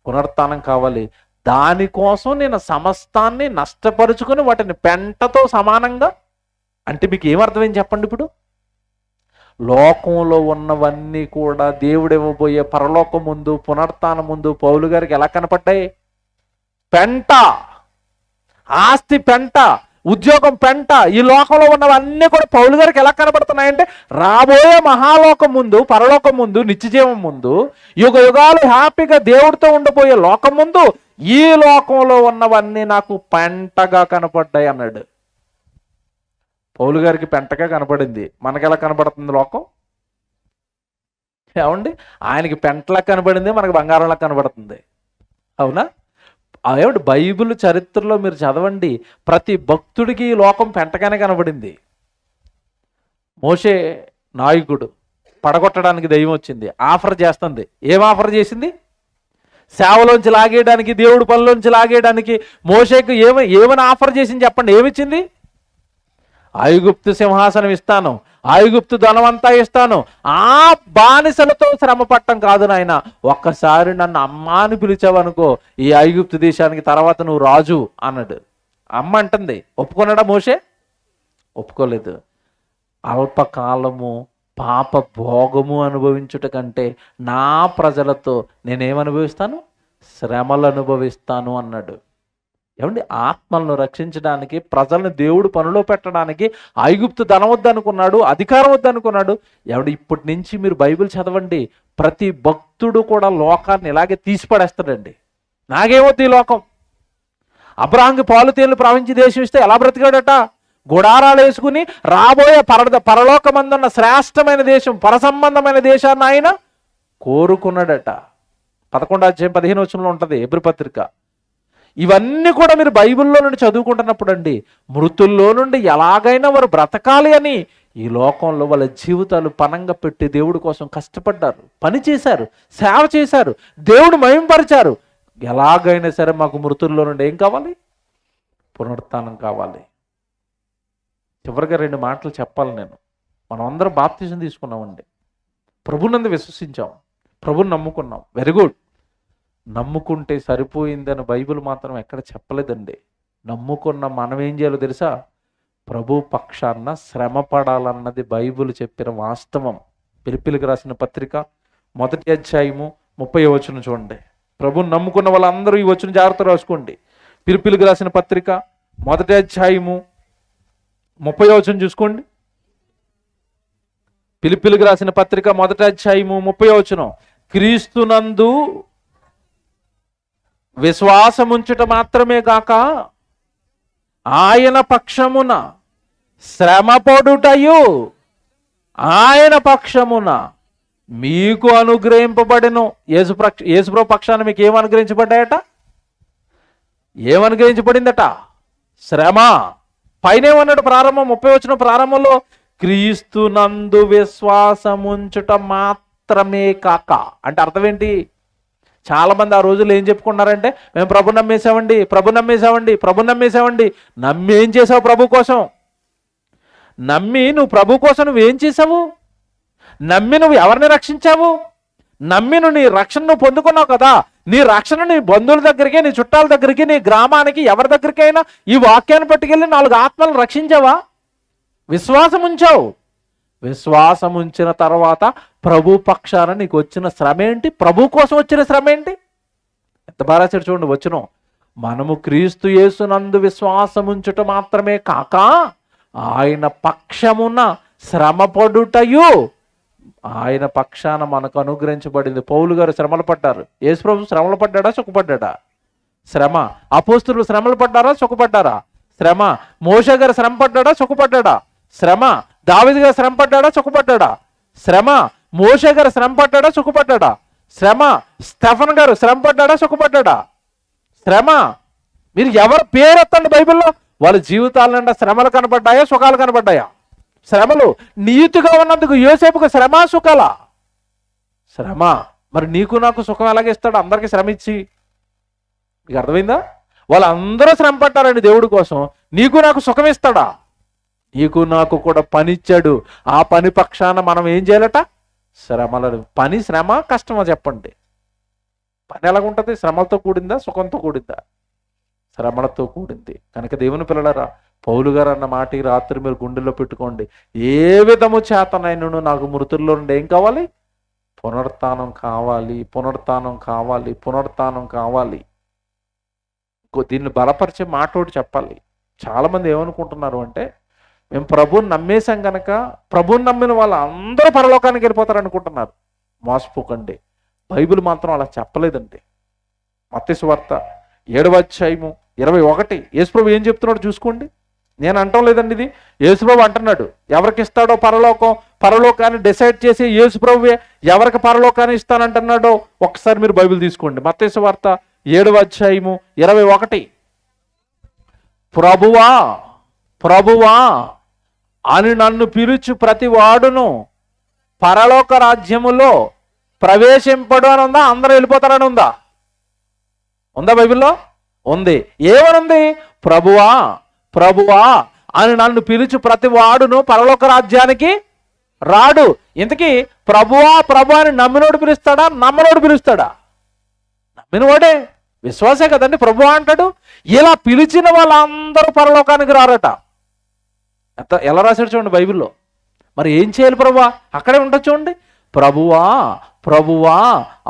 పునరుత్థానం కావాలి. దానికోసం నేను సమస్తాన్ని నష్టపరుచుకుని వాటిని పెంటతో సమానంగా, అంటే మీకు ఏమర్థమైంది చెప్పండి? ఇప్పుడు లోకంలో ఉన్నవన్నీ కూడా దేవుడు ఇవ్వబోయే పరలోకం ముందు, పునరుత్థానం ముందు పౌలు గారికి ఎలా కనపడ్డాయి? పెంట. ఆస్తి పెంట, ఉద్యోగం పెంట. ఈ లోకంలో ఉన్నవన్నీ కూడా పౌలు గారికి ఎలా కనపడుతున్నాయంటే రాబోయే మహాలోకం ముందు, పరలోకం ముందు, నిత్యజీవం ముందు, యుగ యుగాలు హ్యాపీగా దేవుడితో ఉండబోయే లోకం ముందు ఈ లోకంలో ఉన్నవన్నీ నాకు పెంటగా కనపడ్డాయి అన్నాడు. పౌలు గారికి పెంటగా కనపడింది. మనకి ఎలా కనపడుతుంది లోకం? ఏమండి? ఆయనకి పెంటలా కనపడింది, మనకి బంగారంలా కనపడుతుంది. అవునా? ఏమిటి? బైబిల్ చరిత్రలో మీరు చదవండి, ప్రతి భక్తుడికి ఈ లోకం పెంటగానే కనబడింది. మోషే నాయకుడు, పడగొట్టడానికి దెయ్యం వచ్చింది, ఆఫర్ చేస్తుంది. ఏం ఆఫర్ చేసింది? సేవలోంచి లాగేయడానికి, దేవుడి పనిలోంచి లాగేయడానికి మోషేకు ఏమని ఆఫర్ చేసింది చెప్పండి? ఏమిచ్చింది? ఐగుప్తు సింహాసనం ఇస్తాను, ఐగుప్తు ధనమంతా ఇస్తాను, ఆ బానిసలతో శ్రమ పట్టం కాదు నాయన, ఒక్కసారి నన్ను అమ్మా అని పిలిచావనుకో ఈ ఐగుప్తు దేశానికి, తర్వాత నువ్వు రాజు అన్నాడు. అమ్మ అంటుంది. ఒప్పుకున్నాడా మోషే? ఒప్పుకోలేదు. అల్పకాలము పాప భోగము అనుభవించుట కంటే నా ప్రజలతో నేనేమనుభవిస్తాను? శ్రమలు అనుభవిస్తాను అన్నాడు. ఏమండి? ఆత్మలను రక్షించడానికి, ప్రజలను దేవుడు పనిలో పెట్టడానికి ఐగుప్తు ధనం వద్దనుకున్నాడు, అధికారం వద్దనుకున్నాడు. ఏమండి? ఇప్పటి నుంచి మీరు బైబిల్ చదవండి, ప్రతి భక్తుడు కూడా లోకాన్ని ఇలాగే తీసిపడేస్తాడండి. నాకేమవుతుంది ఈ లోకం? అబ్రహాంకి పాలు తేళ్లు ప్రవహించి దేశం ఇస్తే ఎలా బ్రతికాడట? గుడారాలు వేసుకుని రాబోయే పరలోకమందున్న శ్రేష్టమైన దేశం, పరసంబంధమైన దేశాన్ని ఆయన కోరుకున్నాడట. 11వ అధ్యాయం 15వ వచనంలో ఉంటుంది హెబ్రీ పత్రిక. ఇవన్నీ కూడా మీరు బైబిల్లో నుండి చదువుకుంటున్నప్పుడు అండి, మృతుల్లో నుండి ఎలాగైనా వారు బ్రతకాలి అని ఈ లోకంలో వాళ్ళ జీవితాలు పనంగా పెట్టి దేవుడి కోసం కష్టపడ్డారు, పని చేశారు, సేవ చేశారు, దేవుడు మహింపరిచారు. ఎలాగైనా సరే మాకు మృతుల్లో నుండి ఏం కావాలి? పునరుత్థానం కావాలి. చివరిగా 2 మాటలు చెప్పాలి నేను. మనం అందరం బాప్తిజం తీసుకున్నామండి, ప్రభునందు విశ్వసించాం, ప్రభుని నమ్ముకున్నాం. Very good. నమ్ముకుంటే సరిపోయిందని బైబిల్ మాత్రం ఎక్కడ చెప్పలేదండి. నమ్ముకున్న మనం ఏం చేయాలో తెలుసా? ప్రభు పక్షాన శ్రమ పడాలన్నది బైబిల్ చెప్పిన వాస్తవం. ఫిలిప్పీయులకు రాసిన పత్రిక 1వ అధ్యాయము 30వ వచనం చూడండి. ప్రభుని నమ్ముకున్న వాళ్ళందరూ ఈ వచనం జాగ్రత్త రాసుకోండి. ఫిలిప్పీయులకు రాసిన పత్రిక 1వ అధ్యాయము 30వ వచనం చూసుకోండి. ఫిలిప్పీయులకు రాసిన పత్రిక 1వ అధ్యాయము 30వ వచనం. క్రీస్తునందు విశ్వాసముంచుట మాత్రమే గాక ఆయన పక్షమున శ్రమపడుటయు ఆయన పక్షమున మీకు అనుగ్రహింపబడెను. యేసుప్రభు పక్షాన మీకు ఏం అనుగ్రహించబడ్డాయట? ఏమనుగ్రహించబడిందట? శ్రమ. పైనేమన్నాడు? ప్రారంభం 30వ వచనం ప్రారంభంలో క్రీస్తునందు విశ్వాసముంచుట మాత్రమే కాక. అంటే అర్థం ఏంటి? చాలా మంది ఆ రోజుల్లో ఏం చెప్పుకున్నారంటే, మేము ప్రభు నమ్మేశామండి, ప్రభు నమ్మేశామండి, ప్రభు నమ్మేశామండి. నమ్మి ఏం చేసావు? ప్రభు కోసం నమ్మి నువ్వు ప్రభు కోసం నువ్వేం చేసావు? నమ్మి నువ్వు ఎవరిని రక్షించావు? నమ్మి నువ్వు నీ రక్షణ నువ్వు పొందుకున్నావు కదా. నీ రక్షణ నీ బంధువుల దగ్గరికి, నీ చుట్టాల దగ్గరికి, నీ గ్రామానికి, ఎవరి దగ్గరికైనా ఈ వాక్యాన్ని పట్టుకెళ్ళి 4 ఆత్మలను రక్షించావా? విశ్వాసం ఉంచావు. విశ్వాసం ఉంచిన తర్వాత ప్రభు పక్షాన నీకు వచ్చిన శ్రమ ఏంటి? ప్రభు కోసం వచ్చిన శ్రమ ఏంటి? ఎంత బాగా చూడండి వచనం. మనము క్రీస్తు యేసునందు విశ్వాసం ఉంచుట మాత్రమే కాక ఆయన పక్షమున శ్రమపడుటయు ఆయన పక్షాన మనకు అనుగ్రహించబడింది. పౌలు గారు శ్రమలు పడ్డారు. యేసుప్రభు శ్రమలు పడ్డాడా, సుఖపడ్డాడా? శ్రమ. అపోస్తలులు శ్రమలు పడ్డారా, సుఖపడ్డారా? శ్రమ. మోషే గారు శ్రమ పడ్డాడా, సుఖపడ్డాడా? శ్రమ. దావీదు గారు శ్రమ పడ్డాడా, సుఖపడ్డాడా? శ్రమ. మోషే గారు శ్రమ పడ్డాడా, సుఖపడ్డాడా? శ్రమ. స్టెఫన్ గారు శ్రమ పడ్డాడా, సుఖపడ్డాడా? శ్రమ. మీరు ఎవరు పేరు ఎత్తండి బైబిల్లో, వాళ్ళ జీవితాల నిండా శ్రమలు కనబడ్డాయా, సుఖాలు కనబడ్డాయా? శ్రమలు. నీతిగా ఉన్నందుకు యోసేపుకు శ్రమ, సుఖాల? శ్రమ. మరి నీకు నాకు సుఖం ఎలాగిస్తాడు? అందరికీ శ్రమ ఇచ్చి. మీకు అర్థమైందా? వాళ్ళందరూ శ్రమ పడ్డారండి దేవుడి కోసం. నీకు నాకు సుఖం ఇస్తాడా? నీకు నాకు కూడా పని ఇచ్చాడు. ఆ పని పక్షాన మనం ఏం చేయాలట? శ్రమలను. పని శ్రమ కష్టమా చెప్పండి? పని ఎలాగుంటుంది? శ్రమలతో కూడిందా, సుఖంతో కూడిందా? శ్రమలతో కూడింది. కనుక దేవుని పిల్లలారా, పౌలు గారు అన్న మాట ఈ రాత్రి మీరు గుండెల్లో పెట్టుకోండి. ఏ విధము చేతనైనను నాకు మృతుల్లో నుండి ఏం కావాలి? పునరుత్థానం కావాలి, పునరుత్థానం కావాలి, పునరుత్థానం కావాలి. దీన్ని బలపరిచే మాట ఒకటి చెప్పాలి. చాలామంది ఏమనుకుంటున్నారు అంటే, మేము ప్రభువుని నమ్మేశాం కనుక ప్రభువుని నమ్మిన వాళ్ళు అందరూ పరలోకానికి వెళ్ళిపోతారు అనుకుంటున్నారు. మోసపోకండి. బైబిల్ మాత్రం అలా చెప్పలేదండి. మత్తయి సువార్త 7:21 యేసుప్రభు ఏం చెప్తున్నాడు చూసుకోండి. నేను అంటం లేదండి, ఇది యేసుప్రభు అంటున్నాడు. ఎవరికి ఇస్తాడో పరలోకాన్ని డిసైడ్ చేసి యేసుప్రభువే ఎవరికి పరలోకాన్ని ఇస్తానంటున్నాడో ఒకసారి మీరు బైబిల్ తీసుకోండి. మత్తయి సువార్త 7:21 ప్రభువా ప్రభువా అని నన్ను పిలుచు ప్రతి వాడును పరలోక రాజ్యములో ప్రవేశింపడు అని ఉందా? అందరూ వెళ్ళిపోతారని ఉందా? ఉందా బైబిల్లో? ఉంది. ఏమనుంది? ప్రభువా ప్రభువా అని నన్ను పిలుచు ప్రతి వాడును పరలోక రాజ్యానికి రాడు. ఇంతకీ ప్రభువా ప్రభు అని నమ్మినోడు పిలుస్తాడా, నమ్మనోడు పిలుస్తాడా? నమ్మినవాడే, విశ్వాసే కదండి ప్రభువా అంటాడు. ఇలా పిలిచిన వాళ్ళందరూ పరలోకానికి రారట. ఎలా రాశాడు చూడండి బైబిల్లో. మరి ఏం చేయాలి ప్రభువా? అక్కడే ఉంటుంది చూడండి. ప్రభువా ప్రభువా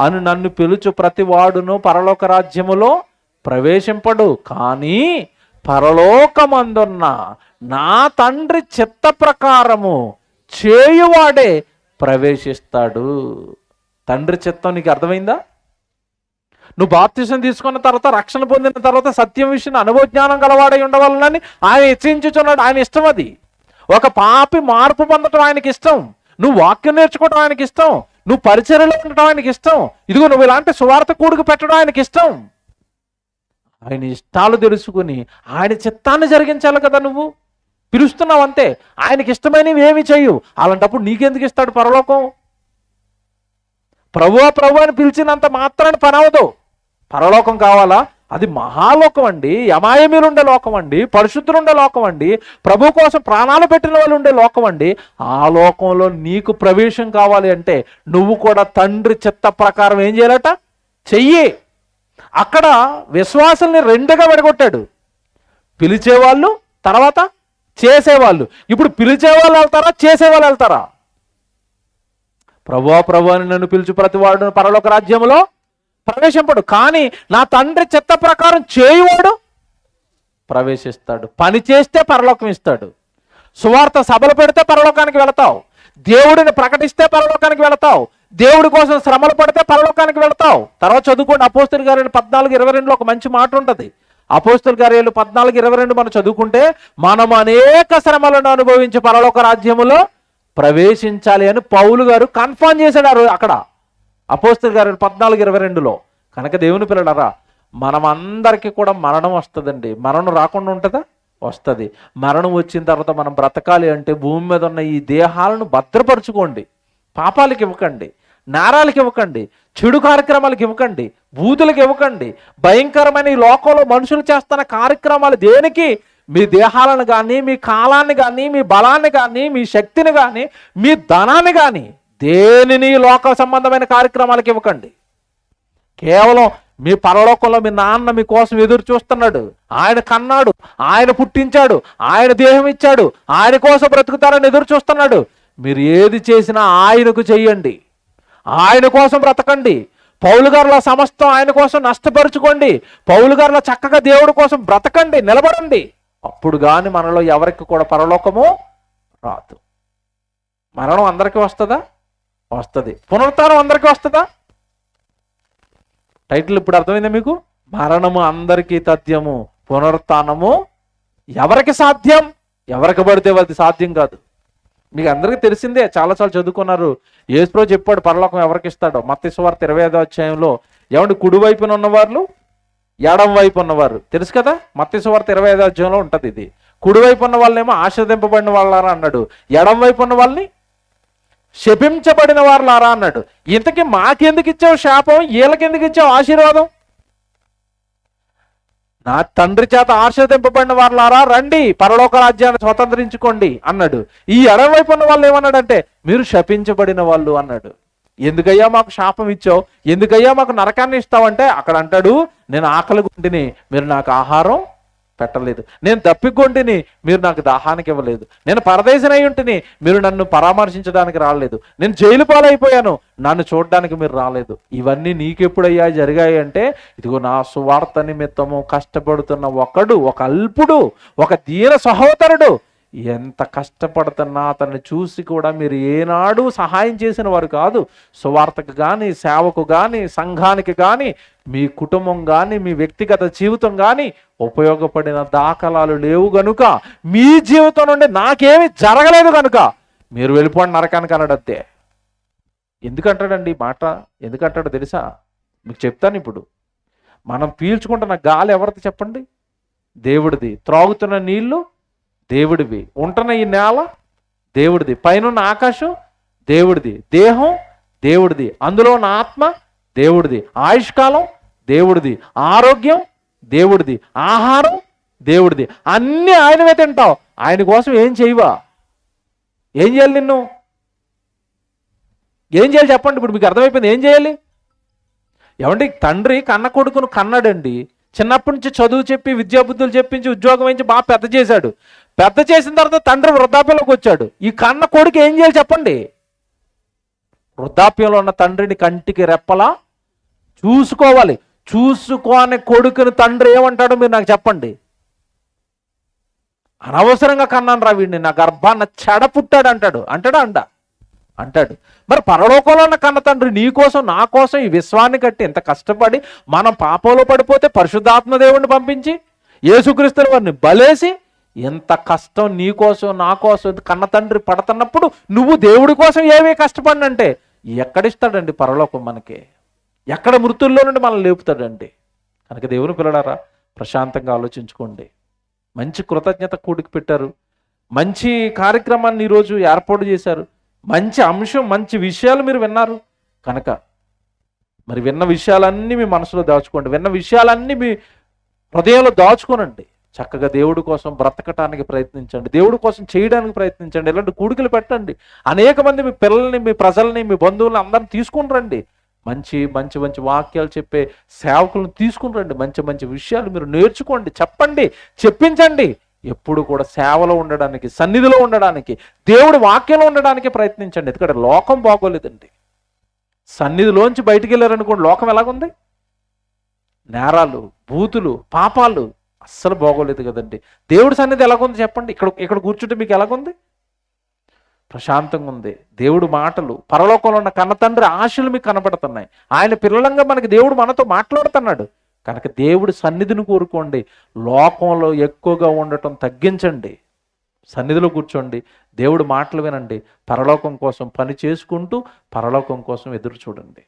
అని నన్ను పిలుచు ప్రతి వాడును పరలోక రాజ్యములో ప్రవేశింపడు, కానీ పరలోకమందున్న నా తండ్రి చిత్త ప్రకారము చేయువాడే ప్రవేశిస్తాడు. తండ్రి చిత్తం నీకు అర్థమైందా? నువ్వు బాప్తిసం తీసుకున్న తర్వాత, రక్షణ పొందిన తర్వాత సత్యం విషయం అనుభవజ్ఞానం గలవాడై ఉండవాలని ఆయన ఇచ్చించుచున్నాడు. ఆయన ఇష్టం అది. ఒక పాపి మార్పు పొందటం ఆయనకి ఇష్టం. నువ్వు వాక్యం నేర్చుకోవడం ఆయనకి ఇష్టం. నువ్వు పరిచర్యలో ఉండటం ఆయనకి ఇష్టం. ఇదిగో నువ్వు ఇలాంటి సువార్త కూడుకు పెట్టడం ఆయనకి ఇష్టం. ఆయన ఇష్టాలు తెలుసుకుని ఆయన చిత్తాన్ని జరిగించాలి కదా. నువ్వు పిలుస్తున్నావు అంతే. ఆయనకి ఇష్టమైనవి ఏమి చేయు. అలాంటప్పుడు నీకెందుకు ఇస్తాడు పరలోకం? ప్రభువా ప్రభు అని పిలిచినంత మాత్రాన్ని పని అవదు. పరలోకం కావాలా? అది మహాలోకం అండి, యమాయమీలు ఉండే లోకం అండి, పరిశుద్ధులు ఉండే లోకం అండి, ప్రభు కోసం ప్రాణాలు పెట్టిన వాళ్ళు ఉండే లోకం అండి. ఆ లోకంలో నీకు ప్రవేశం కావాలి అంటే నువ్వు కూడా తండ్రి చిత్త ప్రకారం ఏం చేయాలట? చెయ్యి. అక్కడ విశ్వాసుల్ని రెండుగా విడగొట్టాడు. పిలిచేవాళ్ళు, తర్వాత చేసేవాళ్ళు. ఇప్పుడు పిలిచేవాళ్ళు వెళ్తారా, చేసేవాళ్ళు వెళ్తారా? ప్రభువా ప్రభు అని నన్ను పిలుచు ప్రతివాడు పరలోక రాజ్యములో ప్రవేశింపడు, కానీ నా తండ్రి చిత్త ప్రకారం చేయువాడు ప్రవేశిస్తాడు. పని చేస్తే పరలోకం ఇస్తాడు. సువార్త సభలు పెడితే పరలోకానికి వెళతావు. దేవుడిని ప్రకటిస్తే పరలోకానికి వెళతావు. దేవుడి కోసం శ్రమలు పడితే పరలోకానికి వెళతావు. తర్వాత చదువుకోండి, అపోస్తలుల కార్యాలు 14:22 ఒక మంచి మాట ఉంటుంది. అపోస్తలుల కార్యాలు 14:22 మనం చదువుకుంటే, మనం అనేక శ్రమలను అనుభవించి పరలోక రాజ్యములో ప్రవేశించాలి అని పౌలు గారు కన్ఫర్మ్ చేశాడు అక్కడ అపోస్తలుల కార్యాలు 14:22. కనుక దేవుని పిల్లలారా, మనమందరికీ కూడా మరణం వస్తుందండి. మరణం రాకుండా ఉంటుందా? వస్తుంది. మరణం వచ్చిన తర్వాత మనం బ్రతకాలి అంటే భూమి మీద ఉన్న ఈ దేహాలను భద్రపరుచుకోండి. పాపాలకి ఇవ్వకండి, నేరాలకి ఇవ్వకండి, చెడు కార్యక్రమాలకు ఇవ్వకండి, బూతులకు ఇవ్వకండి. భయంకరమైన ఈ లోకంలో మనుషులు చేస్తున్న కార్యక్రమాలు దేనికి? మీ దేహాలను కానీ, మీ కాలాన్ని కానీ, మీ బలాన్ని కానీ, మీ శక్తిని కానీ, మీ ధనాన్ని కానీ దేనిని లోక సంబంధమైన కార్యక్రమాలకు ఇవ్వకండి. కేవలం మీ పరలోకంలో మీ నాన్న మీ కోసం ఎదురు చూస్తున్నాడు. ఆయన కన్నాడు, ఆయన పుట్టించాడు, ఆయన దేహం ఇచ్చాడు, ఆయన కోసం బ్రతుకుతారని ఎదురు చూస్తున్నాడు. మీరు ఏది చేసినా ఆయనకు చెయ్యండి, ఆయన కోసం బ్రతకండి. పౌలు గారుల సమస్తం ఆయన కోసం నష్టపరుచుకోండి. పౌలు గారుల చక్కగా దేవుడి కోసం బ్రతకండి, నిలబడండి. అప్పుడు కానీ మనలో ఎవరికి కూడా పరలోకము రాదు. మరణం అందరికీ వస్తుందా? వస్తుంది. పునరుత్థానం అందరికీ వస్తుందా? టైటిల్ ఇప్పుడు అర్థమైందా మీకు? మరణము అందరికీ తథ్యము, పునరుత్థానము ఎవరికి సాధ్యం? ఎవరికి పడితే వాళ్ళది సాధ్యం కాదు. మీకు అందరికీ తెలిసిందే, చాలాసార్లు చదువుకున్నారు. యేసుప్రభు చెప్పాడు పరలోకం ఎవరికి ఇస్తాడో. మత్తయి సువార్త 25వ అధ్యాయంలో ఏమంటే కుడి వైపున ఉన్నవారు, ఎడం వైపు ఉన్నవారు తెలుసు కదా. మత్తయి సువార్త 25వ అధ్యాయంలో ఉంటుంది ఇది. కుడివైపు ఉన్న వాళ్ళేమో ఆశీర్వదింపబడిన వాళ్ళారా అన్నాడు, ఎడం వైపు ఉన్న వాళ్ళని శపించబడిన వాళ్ళారా అన్నాడు. ఇంతకీ మాకెందుకు ఇచ్చావు శాపం, వీళ్ళకెందుకు ఇచ్చావు ఆశీర్వాదం? నా తండ్రి చేత ఆశీర్వదింపబడిన వాళ్ళారా రండి పరలోక రాజ్యాన్ని స్వతంత్రించుకోండి అన్నాడు. ఈ ఎడం వైపు ఉన్న వాళ్ళు ఏమన్నాడంటే మీరు శపించబడిన వాళ్ళు అన్నాడు. ఎందుకయ్యా మాకు శాపం ఇచ్చావు, ఎందుకయ్యా మాకు నరకాన్ని ఇస్తావంటే అక్కడ అంటాడు, నేను ఆకలి గుంటిని మీరు నాకు ఆహారం పెట్టలేదు, నేను దప్పికొంటిని మీరు నాకు దాహానికి ఇవ్వలేదు, నేను పరదేశినై ఉంటిని మీరు నన్ను పరామర్శించడానికి రాలేదు, నేను జైలు పాలైపోయాను నన్ను చూడడానికి మీరు రాలేదు. ఇవన్నీ నీకెప్పుడయ్యా జరిగాయి అంటే ఇదిగో నా సువార్త నిమిత్తము కష్టపడుతున్న ఒకడు, ఒక అల్పుడు, ఒక దీన సహోదరుడు ఎంత కష్టపడుతున్నా అతన్ని చూసి కూడా మీరు ఏనాడు సహాయం చేసిన వారు కాదు. సువార్తకు కానీ, సేవకు కానీ, సంఘానికి కానీ, మీ కుటుంబం కానీ, మీ వ్యక్తిగత జీవితం కానీ ఉపయోగపడిన దాఖలాలు లేవు గనుక, మీ జీవితం నుండి నాకేమీ జరగలేదు కనుక మీరు వెళ్ళిపోండి నరకానికి అన్నాడంతే. ఎందుకంటాడండి మాట? ఎందుకంటాడో తెలుసా? మీకు చెప్తాను ఇప్పుడు. మనం పీల్చుకుంటున్న గాలి ఎవరిది చెప్పండి? దేవుడిది. త్రాగుతున్న నీళ్లు దేవుడివి. ఉంటున్న ఈ నేల దేవుడిది. పైన ఆకాశం దేవుడిది. దేహం దేవుడిది. అందులో ఉన్న ఆత్మ దేవుడిది. ఆయుష్కాలం దేవుడిది. ఆరోగ్యం దేవుడిది. ఆహారం దేవుడిది. అన్నీ ఆయనవే తింటావు. ఆయన కోసం ఏం చేయవా? ఏం చేయాలి? నిన్ను ఏం చేయాలి చెప్పండి? ఇప్పుడు మీకు అర్థమైపోయింది ఏం చేయాలి. ఏమండి, తండ్రి కన్న కొడుకును కన్నాడండి. చిన్నప్పటి నుంచి చదువు చెప్పి, విద్యాబుద్ధులు చెప్పించి, ఉద్యోగం వేయించి బాగా పెద్ద చేశాడు. పెద్ద చేసిన తర్వాత తండ్రి వృద్ధాప్యంలోకి వచ్చాడు. ఈ కన్న కొడుకు ఏం చేయాలి చెప్పండి? వృద్ధాప్యంలో ఉన్న తండ్రిని కంటికి రెప్పలా చూసుకోవాలి. చూసుకోని కొడుకుని తండ్రి ఏమంటాడో మీరు నాకు చెప్పండి. అనవసరంగా కన్నాను రా వీడిని, నా గర్భాన్న చెడ పుట్టాడు అంటాడు. అంటాడు. మరి పరలోకంలో ఉన్న కన్న తండ్రి నీ కోసం, నా కోసం ఈ విశ్వాన్ని కట్టి ఎంత కష్టపడి మనం పాపంలో పడిపోతే పరిశుద్ధాత్మ దేవుణ్ణి పంపించి యేసుక్రీస్తుని వారిని బలేసి ఎంత కష్టం నీ కోసం, నా కోసం కన్న తండ్రి పడుతున్నప్పుడు నువ్వు దేవుడి కోసం ఏమీ కష్టపడినంటే ఎక్కడిస్తాడండి పరలోకం మనకి? ఎక్కడ మృతుల్లో నుండి మనల్ని లేపుతాడండి? కనుక దేవుని పిల్లలారా ప్రశాంతంగా ఆలోచించుకోండి. మంచి కృతజ్ఞత కూడికి పెట్టారు, మంచి కార్యక్రమాన్ని ఈరోజు ఏర్పాటు చేశారు, మంచి అంశం, మంచి విషయాలు మీరు విన్నారు. కనుక మరి విన్న విషయాలన్నీ మీ మనసులో దాచుకోండి. విన్న విషయాలన్నీ మీ హృదయంలో దాచుకోనండి. చక్కగా దేవుడి కోసం బ్రతకటానికి ప్రయత్నించండి, దేవుడి కోసం చేయడానికి ప్రయత్నించండి. ఇలాంటి కూడికలు పెట్టండి. అనేక మంది మీ పిల్లల్ని, మీ ప్రజల్ని, మీ బంధువులను అందరిని తీసుకుని రండి. మంచి మంచి మంచి వాక్యాలు చెప్పే సేవకులను తీసుకుని రండి. మంచి మంచి విషయాలు మీరు నేర్చుకోండి, చెప్పండి, చెప్పించండి. ఎప్పుడు కూడా సేవలో ఉండడానికి, సన్నిధిలో ఉండడానికి, దేవుడి వాక్యంలో ఉండడానికి ప్రయత్నించండి. ఎందుకంటే లోకం బాగోలేదండి. సన్నిధిలోంచి బయటికి వెళ్ళారనుకోండి, లోకం ఎలాగుంది? నేరాలు, బూతులు, పాపాలు అస్సలు బాగోలేదు కదండి. దేవుడి సన్నిధి ఎలాగుంది చెప్పండి? ఇక్కడ కూర్చుంటే మీకు ఎలాగుంది? ప్రశాంతంగా ఉంది. దేవుడు మాటలు, పరలోకంలో ఉన్న కన్న తండ్రి ఆశలు మీకు కనబడుతున్నాయి. ఆయన పిల్లలంగా మనకి దేవుడు మనతో మాట్లాడుతున్నాడు. కనుక దేవుడి సన్నిధిని కోరుకోండి. లోకంలో ఎక్కువగా ఉండటం తగ్గించండి. సన్నిధిలో కూర్చోండి, దేవుడి మాటలు వినండి. పరలోకం కోసం పని చేసుకుంటూ పరలోకం కోసం ఎదురు చూడండి.